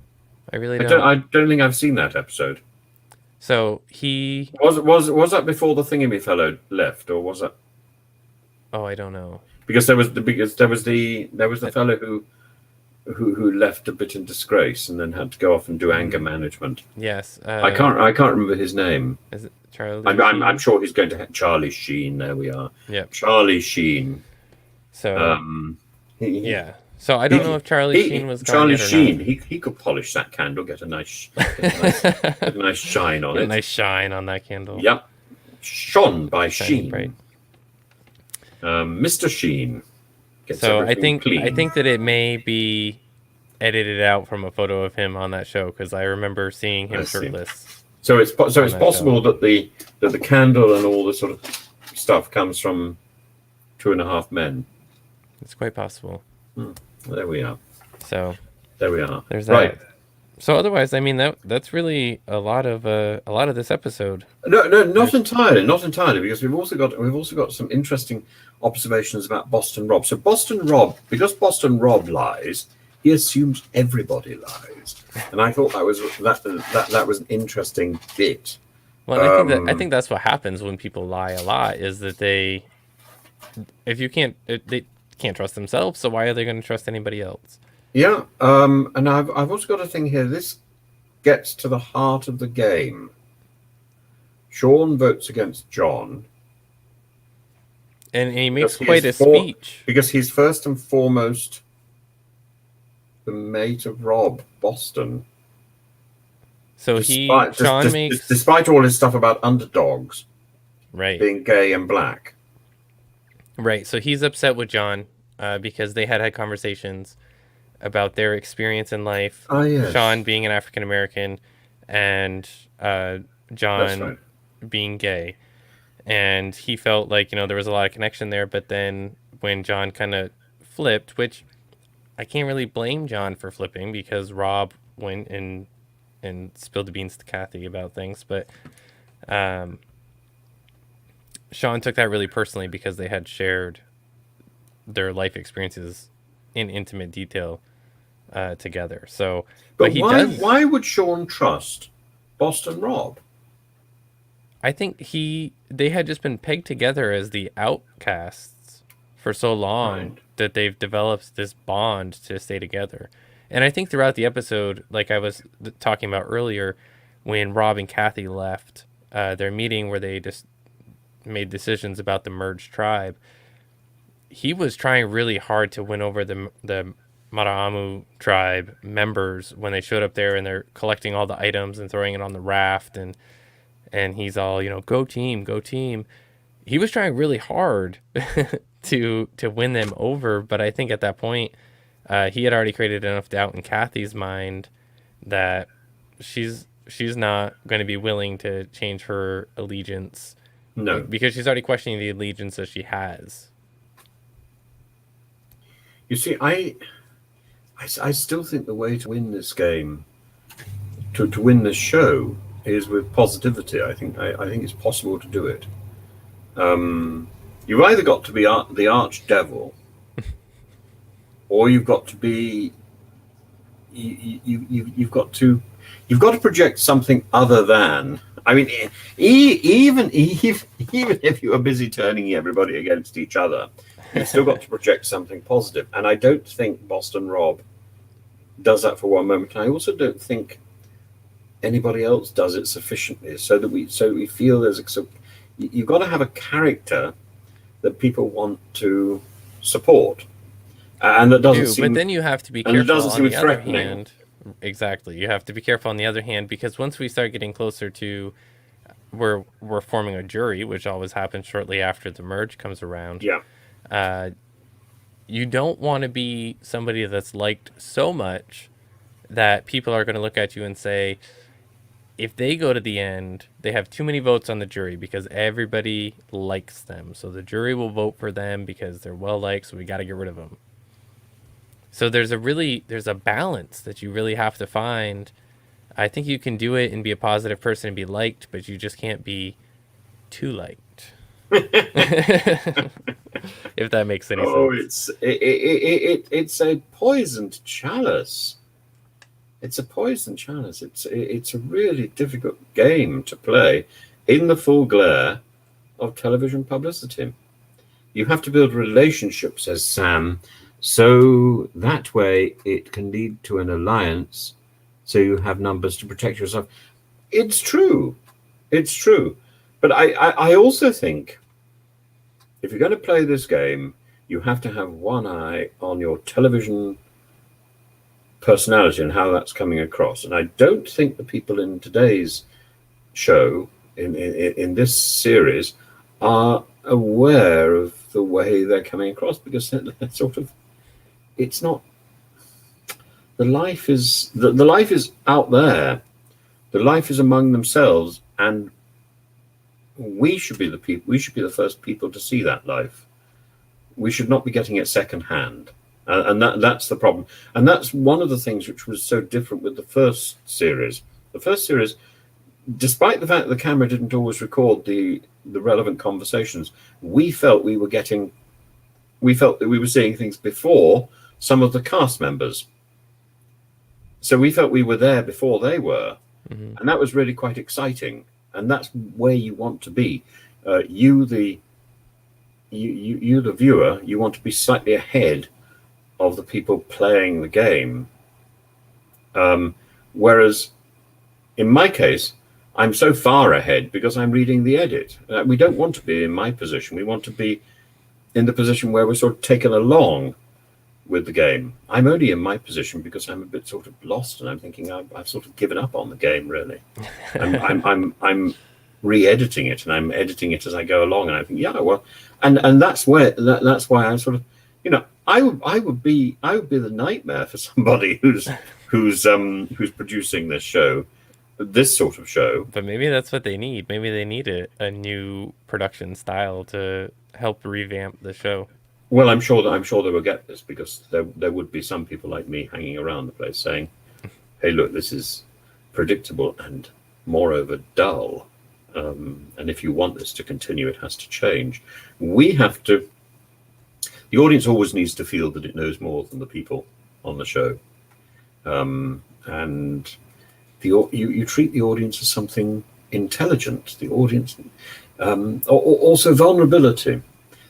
I really don't. I don't think I've seen that episode. So he was that before the Thingy fellow left, or was that? Oh, I don't know. Because there was the fellow who left a bit in disgrace and then had to go off and do anger management. Yes, I can't remember his name. Is it Charlie? I'm sure he's going to have Charlie Sheen. There we are. Yeah, Charlie Sheen. So yeah. So I don't know if Charlie Sheen was Charlie Sheen. He could polish that candle, get a nice shine on it. A nice shine on that candle. Yep, shone by Sheen. Bright. Mr. Sheen. So I think that it may be edited out from a photo of him on that show because I remember seeing him shirtless. So it's possible that the candle and all the sort of stuff comes from 2.5 Men. It's quite possible. There we are. So there we are. There's that. Right. So otherwise, I mean that's really a lot of this episode. No, not entirely, because we've also got some interesting observations about Boston Rob. So Boston Rob, because Boston Rob lies, he assumes everybody lies, and I thought that was an interesting bit. Well, I think that's what happens when people lie a lot is that they can't trust themselves, so why are they going to trust anybody else? Yeah, and I've also got a thing here. This gets to the heart of the game. Sean votes against John. And he makes quite a speech. Because he's first and foremost the mate of Rob, Boston. So despite all his stuff about underdogs, right, being gay and black. Right, so he's upset with John because they had conversations about their experience in life. Oh, yes. Sean being an African American and John being gay. And he felt like, there was a lot of connection there. But then when John kind of flipped, which I can't really blame John for flipping because Rob went and spilled the beans to Kathy about things. But Sean took that really personally because they had shared their life experiences in intimate detail together. So, but why would Sean trust Boston Rob? I think they had just been pegged together as the outcasts for so long that they've developed this bond to stay together. And I think throughout the episode, like I was talking about earlier, when Rob and Kathy left their meeting where they just made decisions about the merged tribe, he was trying really hard to win over the Maraamu tribe members when they showed up there and they're collecting all the items and throwing it on the raft, and he's all, go team, go team. He was trying really hard to win them over, but I think at that point he had already created enough doubt in Kathy's mind that she's not going to be willing to change her allegiance. No, because she's already questioning the allegiance that she has. You see, I still think the way to win this game, to win this show, is with positivity. I think it's possible to do it. You've either got to be the archdevil, or you've got to be you've got to project something other than. I mean, even if you are busy turning everybody against each other, you've still got to project something positive. And I don't think Boston Rob does that for one moment. And I also don't think anybody else does it sufficiently, so we feel you've got to have a character that people want to support, and that doesn't seem. But then you have to be careful on the other hand. Exactly, you have to be careful on the other hand, because once we start getting closer to where we're forming a jury, which always happens shortly after the merge comes around. Yeah. You don't want to be somebody that's liked so much that people are going to look at you and say, if they go to the end, they have too many votes on the jury because everybody likes them. So the jury will vote for them because they're well liked, so we got to get rid of them. So there's a balance that you really have to find. I think you can do it and be a positive person and be liked, but you just can't be too liked. If that makes any sense. It's a poisoned chalice. It's a poisoned chalice. It's a really difficult game to play in the full glare of television publicity. You have to build relationships, says Sam, so that way it can lead to an alliance, so you have numbers to protect yourself. It's true. But I also think if you're going to play this game, you have to have one eye on your television personality and how that's coming across. And I don't think the people in today's show, in this series, are aware of the way they're coming across, because they're sort of, it's not, the life is out there, the life is among themselves, and we should be the first people to see that life. We should not be getting it secondhand. And that's the problem. And that's one of the things which was so different with the first series. The first series, despite the fact that the camera didn't always record the relevant conversations, we felt that we were seeing things before some of the cast members. So we felt we were there before they were. Mm-hmm. And that was really quite exciting. And that's where you want to be. You, the viewer, you want to be slightly ahead of the people playing the game. Whereas in my case, I'm so far ahead because I'm reading the edit. We don't want to be in my position. We want to be in the position where we're sort of taken along with the game. I'm only in my position because I'm a bit sort of lost, and I'm thinking I've sort of given up on the game, really. I'm re-editing it, and I'm editing it as I go along, and I think, yeah, well, and that's why I'm sort of, I would be the nightmare for somebody who's producing this show, this sort of show. But maybe that's what they need. Maybe they need a new production style to help revamp the show. Well, I'm sure they will get this, because there would be some people like me hanging around the place saying, "Hey, look, this is predictable and moreover dull. And if you want this to continue, it has to change." The audience always needs to feel that it knows more than the people on the show, and you treat the audience as something intelligent. The audience, also vulnerability.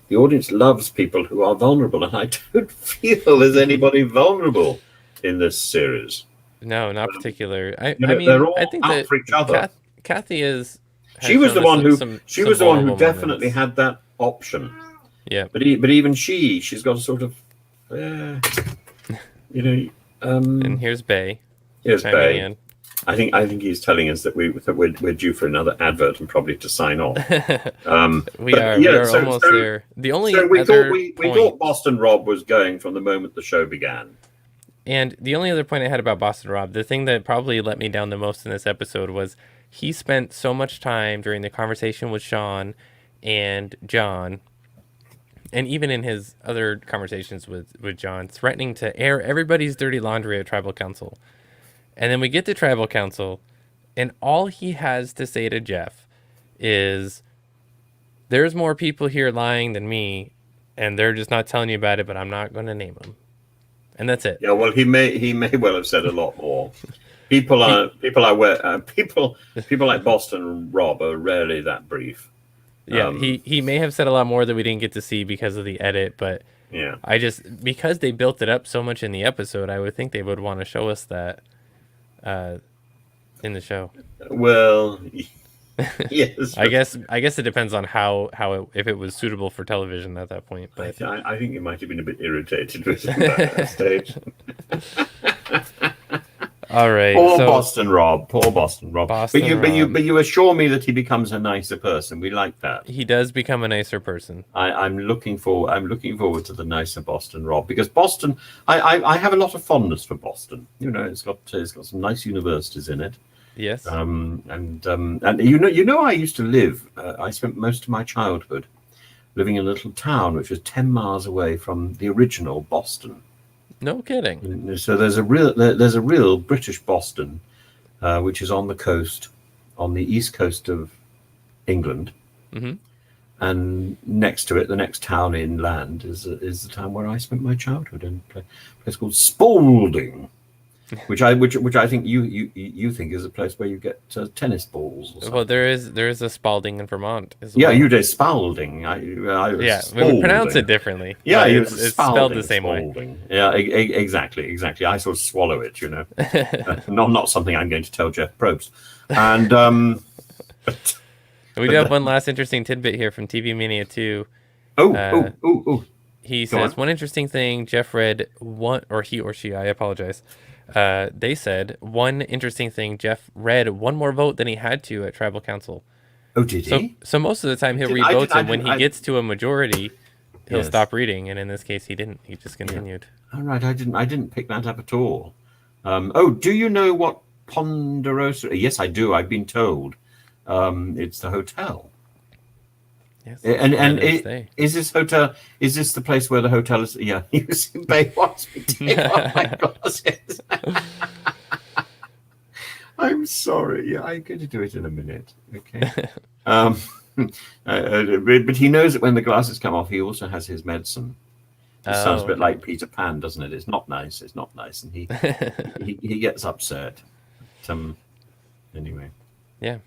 The audience loves people who are vulnerable, and I don't feel there's anybody vulnerable in this series. No, not particular. I mean, they're all I think out that for each other. Kathy is. She was the one who vulnerable definitely moments. had that option. Yeah, but even she's got a sort of, and here's Bay. Here's chiming Bay. in. I think he's telling us that we're due for another advert and probably to sign off. We are almost there. The only we point, thought Boston Rob was going from the moment the show began. And the only other point I had about Boston Rob, the thing that probably let me down the most in this episode was he spent so much time during the conversation with Sean and John, and even in his other conversations with John, threatening to air everybody's dirty laundry at Tribal Council. And then we get to Tribal Council, and all he has to say to Jeff is, there's more people here lying than me, and they're just not telling you about it, but I'm not going to name them. And that's it. Yeah, well, he may well have said a lot more. People like Boston Rob are rarely that brief. Yeah, he may have said a lot more that we didn't get to see because of the edit, but yeah, because they built it up so much in the episode, I would think they would want to show us that in the show. Well, yes. I guess it depends on if it was suitable for television at that point. But I think you might have been a bit irritated with it at that stage. All right, poor Boston Rob. But Rob. you assure me that he becomes a nicer person. We like that. He does become a nicer person. I'm looking forward to the nicer Boston Rob, because Boston, I have a lot of fondness for Boston. It's got some nice universities in it. Yes. And I used to live. I spent most of my childhood living in a little town which was 10 miles away from the original Boston. No kidding. So there's a real British Boston, which is on the coast, on the east coast of England, mm-hmm. and next to it, the next town inland is the town where I spent my childhood, in a place called Spalding, which I think you think is a place where you get tennis balls. Or well, there is a Spalding in Vermont as well. Yeah, you did Spalding. We pronounce it differently. Yeah, it's spelled the same way. Yeah, exactly. I sort of swallow it, not something I'm going to tell Jeff Probst. And we do have one last interesting tidbit here from TV Mania 2. He says one interesting thing Jeff read one, or he or she, I apologize. They said one interesting thing, Jeff read one more vote than he had to at Tribal Council. Oh, did he? So most of the time he'll read votes, and when he gets to a majority, he'll stop reading. And in this case, he didn't. He just continued. Yeah. All right, I didn't pick that up at all. Do you know what Ponderosa? Yes, I do. I've been told. It's the hotel. Yes. And is this hotel? Is this the place where the hotel is? Yeah, Bay wants me to take off my glasses. I'm sorry. Yeah, I'm going to do it in a minute. Okay. But he knows that when the glasses come off, he also has his medicine. It sounds a bit like Peter Pan, doesn't it? It's not nice. And he gets upset. Anyway. Yeah.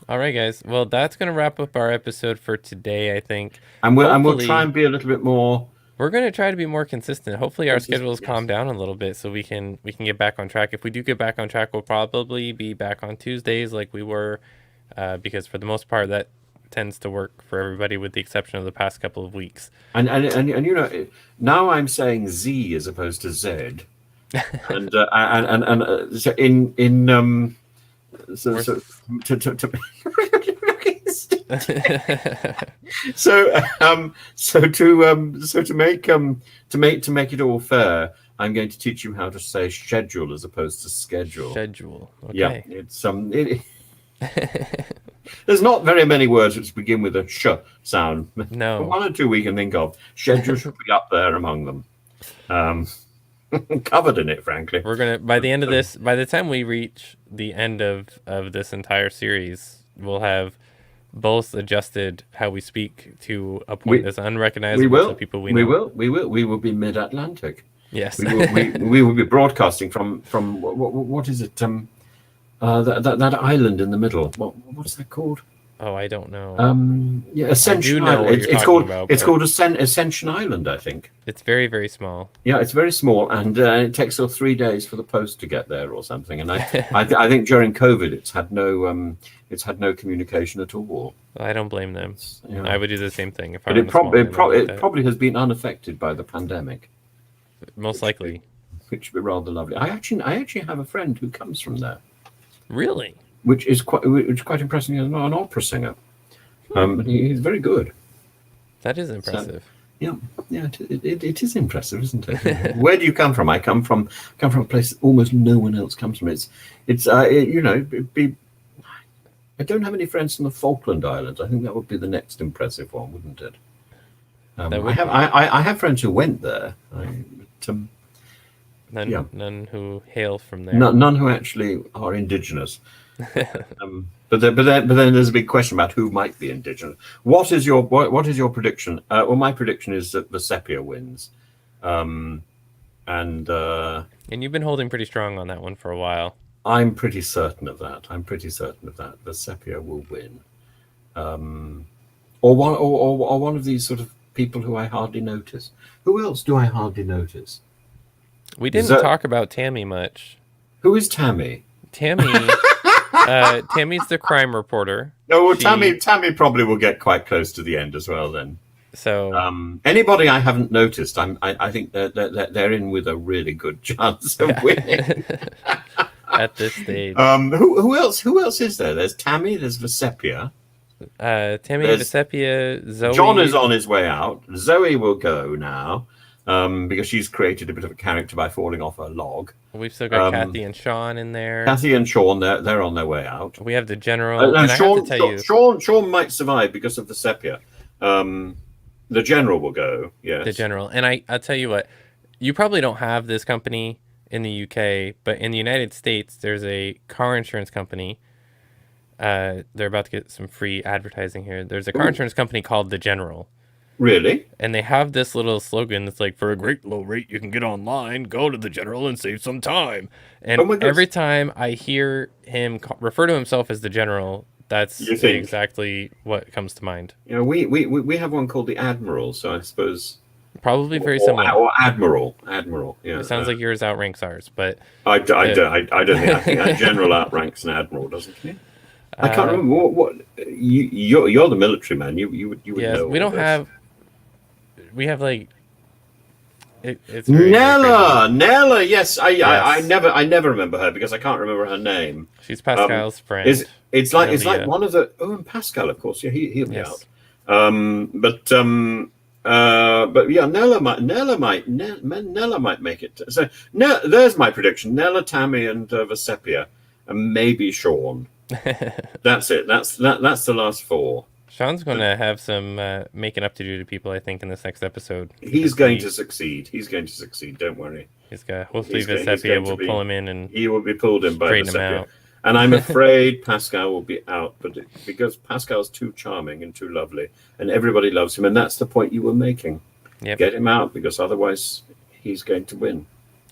All right, guys. Well, that's going to wrap up our episode for today, I think. And we'll try and be a little bit more. We're going to try to be more consistent. Hopefully, our schedules calm down a little bit so we can get back on track. If we do get back on track, we'll probably be back on Tuesdays like we were, because for the most part, that tends to work for everybody, with the exception of the past couple of weeks. And now I'm saying Z as opposed to Z, and so in So to make it all fair, I'm going to teach you how to say schedule as opposed to schedule. Schedule. Okay. Yeah, it's there's not very many words which begin with a sh sound. No. One or two we can think of. Schedule should be up there among them. Covered in it, frankly. We're gonna by the end of this, by the time we reach the end of this entire series, we'll have both adjusted how we speak to a point that's unrecognizable to people we know. We will be mid-Atlantic. Yes. We will be broadcasting from what is it? That island in the middle. What's that called? Oh, I don't know. Yeah, Ascension know Island. what you're It's talking called about, it's but- called Ascension Island, I think. It's very, very small. Yeah, it's very small, and it takes 3 days for the post to get there or something. And I think during COVID, it's had no communication at all. I don't blame them. Yeah. I would do the same thing if I But were it in a small island like that. probably has been unaffected by the pandemic, Most likely. which would be rather lovely. I actually have a friend who comes from there, Really? which is quite impressive. He's an opera singer. He's very good. That is impressive. Yeah, it is impressive, isn't it? Where do you come from? I come from a place that almost no one else comes from. I don't have any friends from the Falkland Islands. I think that would be the next impressive one, wouldn't it? I have friends who went there. None who hail from there. None who actually are indigenous. But then there's a big question about who might be indigenous. What is your prediction? Well, my prediction is that the Sepia wins, and you've been holding pretty strong on that one for a while. I'm pretty certain of that. The Sepia will win, or one of these sort of people who I hardly notice. Who else do I hardly notice? We didn't talk about Tammy much. Who is Tammy? Tammy's the crime reporter. Oh, well, Tammy probably will get quite close to the end as well. Then, so anybody I haven't noticed, I think they're in with a really good chance of winning at this stage. Who else is there? There's Tammy. There's Vesepia. Tammy, Vesepia, Zoe. John is on his way out. Zoe will go now. Because she's created a bit of a character by falling off a log. We've still got Kathy and Sean in there. Kathy and Sean, they're on their way out. We have the general. And Sean, I have to tell you, Sean might survive because of the Sepia. The general will go. Yes, the general. And I'll tell you what, you probably don't have this company in the UK, but in the United States, there's a car insurance company. They're about to get some free advertising here. There's a car insurance company called The General. Really? And they have this little slogan that's like, for a great low rate you can get online, go to The General and save some time. And every time I hear him refer to himself as The General, that's exactly what comes to mind. We have one called the Admiral, so I suppose probably very similar. Or Admiral. Yeah. It sounds like yours outranks ours, but I don't think. I think that General outranks an Admiral, doesn't he? I can't remember what you're the military man. You would know. We don't have. We have like. It's Nella. Yes, I never remember her because I can't remember her name. She's Pascal's friend. It's like one of the and Pascal, of course. Yeah, he'll be out. But yeah, Nella might make it. So there's my prediction: Nella, Tammy, and Vesepia, and maybe Sean. That's it. That's the last four. Sean's going to have some making up to do to people, I think, in this next episode. He's going to succeed. Don't worry. Hopefully Vesepia will pull him in, and he will be pulled in by Vesepia. And I'm afraid Pascal will be out, but because Pascal's too charming and too lovely, and everybody loves him, and that's the point you were making. Yep. Get him out, because otherwise he's going to win.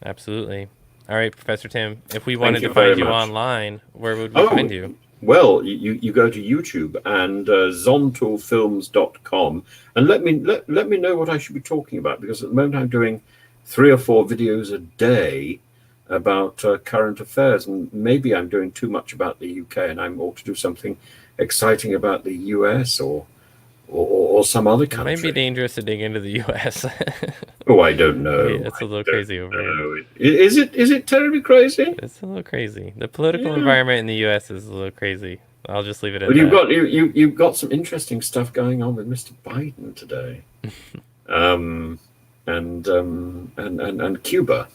Absolutely. All right, Professor Tim. If we wanted to find you online, where would we find you? Well, you go to YouTube and zontulfilms.com and let me know what I should be talking about, because at the moment I'm doing 3 or 4 videos a day about current affairs, and maybe I'm doing too much about the UK and I ought to do something exciting about the US or some other country. It might be dangerous to dig into the US. Oh, I don't know. It's a little crazy over here. Is it terribly crazy? It's a little crazy. The political environment in the US is a little crazy. I'll just leave it at that. You've got some interesting stuff going on with Mr. Biden today. And Cuba.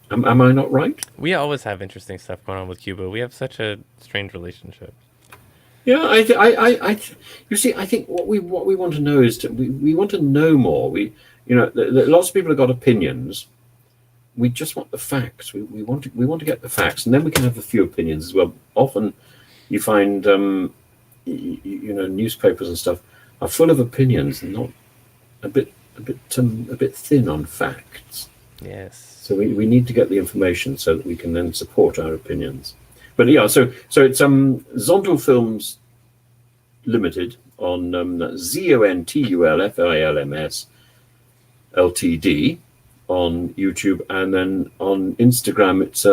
Am I not right? We always have interesting stuff going on with Cuba. We have such a strange relationship. Yeah, you see, I think what we want to know is we want to know more. Lots of people have got opinions. We just want the facts. We want to get the facts, and then we can have a few opinions as well. Often, you find newspapers and stuff are full of opinions and not a bit thin on facts. Yes. So we need to get the information so that we can then support our opinions. But yeah, so it's Zondel Films Limited on ZONTULFILMS Ltd on YouTube, and then on Instagram it's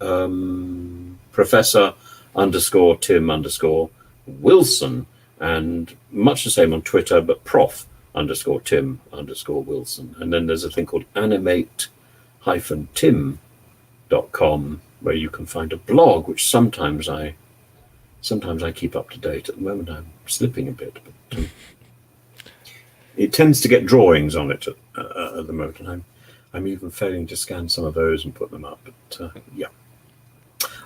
Professor_Tim_Wilson, and much the same on Twitter, but Prof_Tim_Wilson. And then there's a thing called animate-tim.com where you can find a blog, which sometimes I keep up to date. At the moment I'm slipping a bit, but it tends to get drawings on it at the moment, and I'm even failing to scan some of those and put them up. But yeah,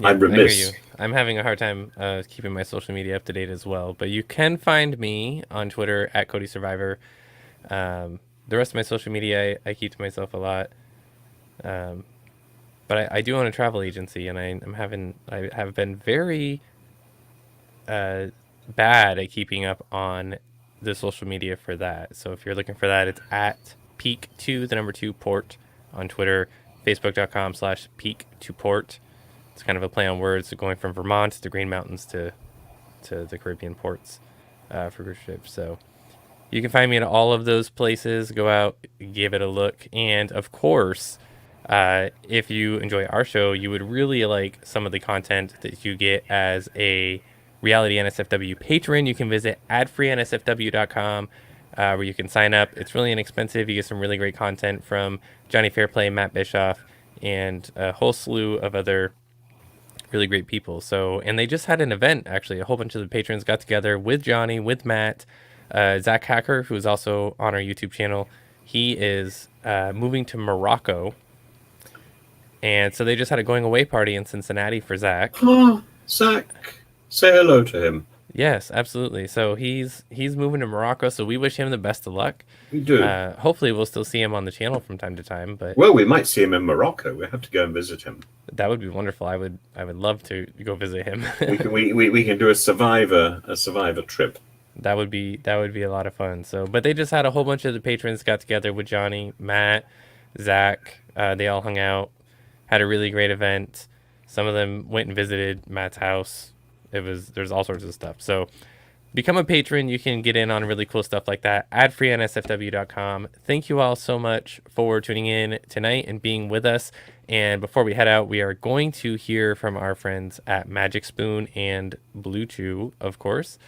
I'm remiss. I hear you. I'm having a hard time keeping my social media up to date as well. But you can find me on Twitter at Cody Survivor. The rest of my social media I keep to myself a lot. But I do own a travel agency, and I have been very bad at keeping up on the social media for that. So if you're looking for that, it's at peak2port on Twitter, facebook.com/peak2port. It's kind of a play on words, going from Vermont to Green Mountains to the Caribbean ports for cruise ships. So you can find me in all of those places. Go out, give it a look. And of course, if you enjoy our show, you would really like some of the content that you get as a Reality NSFW patron. You can visit adfreeNSFW.com where you can sign up. It's really inexpensive. You get some really great content from Johnny Fairplay, Matt Bischoff, and a whole slew of other really great people. So, and they just had an event, actually. A whole bunch of the patrons got together with Johnny, with Matt, Zach Hacker, who's also on our YouTube channel. He is moving to Morocco. And so they just had a going away party in Cincinnati for Zach. Oh, Zach. Say hello to him. Yes, absolutely. So he's moving to Morocco, so we wish him the best of luck. We do. Hopefully we'll still see him on the channel from time to time. But well, we might see him in Morocco. We have to go and visit him. That would be wonderful. I would love to go visit him. we can do a survivor trip. That would be a lot of fun. So, but they just had a whole bunch of the patrons got together with Johnny, Matt, Zach. They all hung out, had a really great event. Some of them went and visited Matt's house. There's all sorts of stuff. So become a patron. You can get in on really cool stuff like that. AdfreeNSFW.com. Thank you all so much for tuning in tonight and being with us. And before we head out, we are going to hear from our friends at Magic Spoon and BlueChew, of course.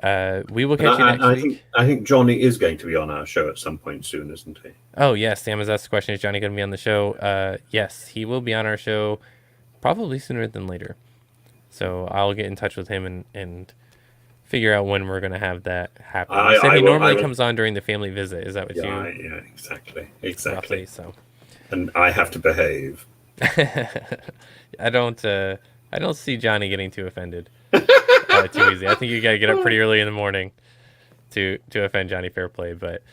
We will catch you next week. I think Johnny is going to be on our show at some point soon, isn't he? Oh, yes. Sam has asked the question, is Johnny going to be on the show? Yes, he will be on our show probably sooner than later. So I'll get in touch with him and figure out when we're going to have that happen. He said he normally comes on during the family visit. Is that what you? Yeah, exactly. Roughly, so. And I have to behave. I don't see Johnny getting too offended too easy. I think you got to get up pretty early in the morning to offend Johnny Fairplay. But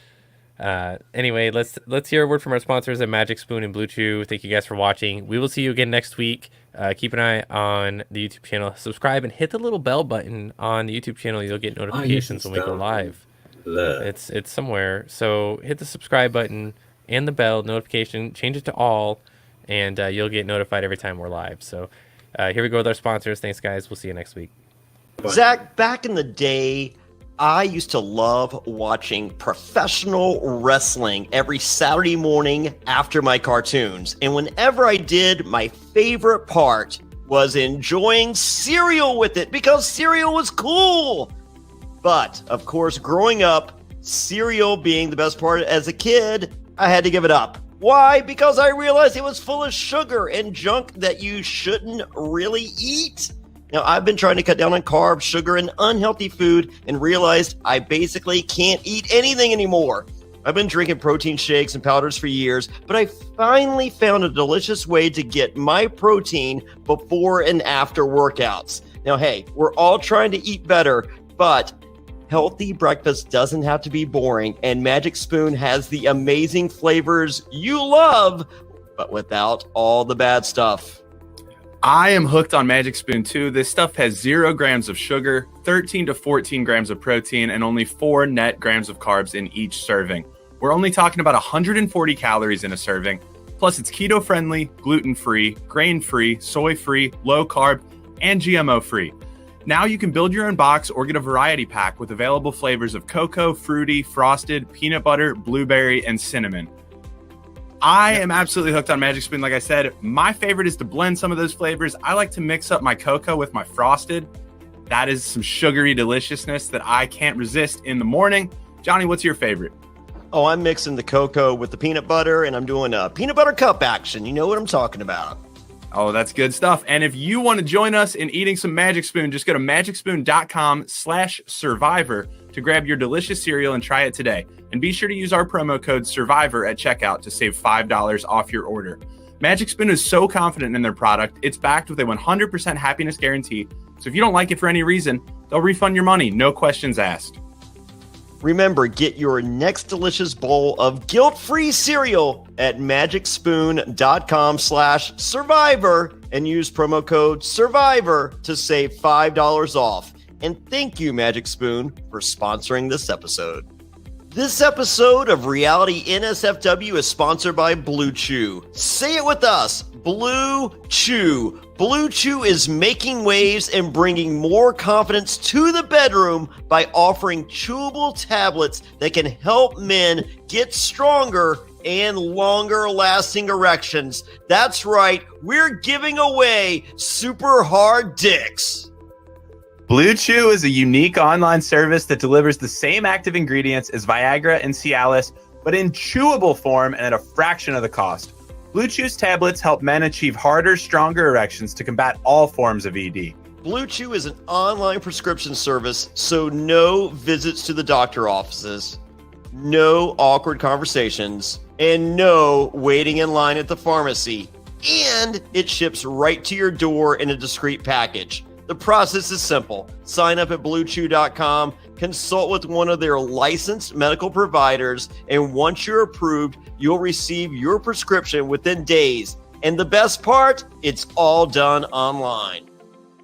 anyway, let's hear a word from our sponsors at Magic Spoon and BlueChew. Thank you guys for watching. We will see you again next week. Keep an eye on the YouTube channel. Subscribe and hit the little bell button on the YouTube channel. You'll get notifications when we go live. It's somewhere. So hit the subscribe button and the bell notification. Change it to all, and you'll get notified every time we're live. So here we go with our sponsors. Thanks, guys. We'll see you next week. Bye. Zach, back in the day, I used to love watching professional wrestling every Saturday morning after my cartoons. And whenever I did, my favorite part was enjoying cereal with it because cereal was cool. But, of course, growing up, cereal being the best part as a kid, I had to give it up. Why? Because I realized it was full of sugar and junk that you shouldn't really eat. Now, I've been trying to cut down on carbs, sugar, and unhealthy food and realized I basically can't eat anything anymore. I've been drinking protein shakes and powders for years, but I finally found a delicious way to get my protein before and after workouts. Now, hey, we're all trying to eat better, but healthy breakfast doesn't have to be boring, and Magic Spoon has the amazing flavors you love, but without all the bad stuff. I am hooked on Magic Spoon too. This stuff has 0 grams of sugar, 13 to 14 grams of protein, and only 4 net grams of carbs in each serving. We're only talking about 140 calories in a serving. Plus, it's keto-friendly, gluten-free, grain-free, soy-free, low-carb, and GMO-free. Now you can build your own box or get a variety pack with available flavors of cocoa, fruity, frosted, peanut butter, blueberry, and cinnamon. I am absolutely hooked on Magic Spoon. Like I said, my favorite is to blend some of those flavors. I like to mix up my cocoa with my frosted. That is some sugary deliciousness that I can't resist in the morning. Johnny, what's your favorite? Oh, I'm mixing the cocoa with the peanut butter, and I'm doing a peanut butter cup action. You know what I'm talking about. Oh, that's good stuff. And if you want to join us in eating some Magic Spoon, just go to magicspoon.com/survivor to grab your delicious cereal and try it today. And be sure to use our promo code SURVIVOR at checkout to save $5 off your order. Magic Spoon is so confident in their product, it's backed with a 100% happiness guarantee. So if you don't like it for any reason, they'll refund your money, no questions asked. Remember, get your next delicious bowl of guilt-free cereal at magicspoon.com/survivor and use promo code SURVIVOR to save $5 off. And thank you, Magic Spoon, for sponsoring this episode. This episode of Reality NSFW is sponsored by BlueChew. Say it with us, BlueChew. BlueChew is making waves and bringing more confidence to the bedroom by offering chewable tablets that can help men get stronger and longer lasting erections. That's right, we're giving away super hard dicks. BlueChew is a unique online service that delivers the same active ingredients as Viagra and Cialis, but in chewable form and at a fraction of the cost. BlueChew's tablets help men achieve harder, stronger erections to combat all forms of ED. BlueChew is an online prescription service, so no visits to the doctor offices, no awkward conversations, and no waiting in line at the pharmacy. And it ships right to your door in a discreet package. The process is simple. Sign up at BlueChew.com, consult with one of their licensed medical providers, and once you're approved, you'll receive your prescription within days. And the best part, it's all done online.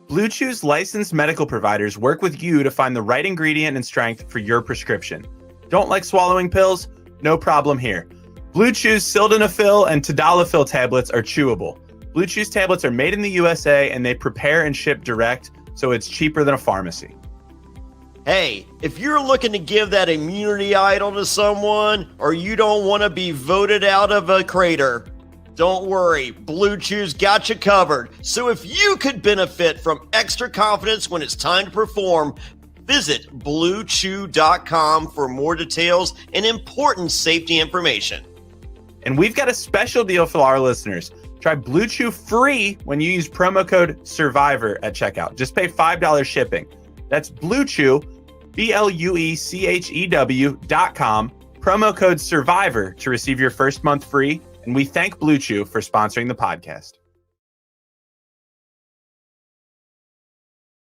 BlueChew's licensed medical providers work with you to find the right ingredient and strength for your prescription. Don't like swallowing pills? No problem here. BlueChew's sildenafil and tadalafil tablets are chewable. BlueChew's tablets are made in the USA and they prepare and ship direct, so it's cheaper than a pharmacy. Hey, if you're looking to give that immunity idol to someone, or you don't want to be voted out of a crater, don't worry, BlueChew's got you covered. So if you could benefit from extra confidence when it's time to perform, visit BlueChew.com for more details and important safety information. And we've got a special deal for our listeners. Try BlueChew free when you use promo code SURVIVOR at checkout. Just pay $5 shipping. That's BlueChew, BlueChew.com, promo code SURVIVOR to receive your first month free. And we thank BlueChew for sponsoring the podcast.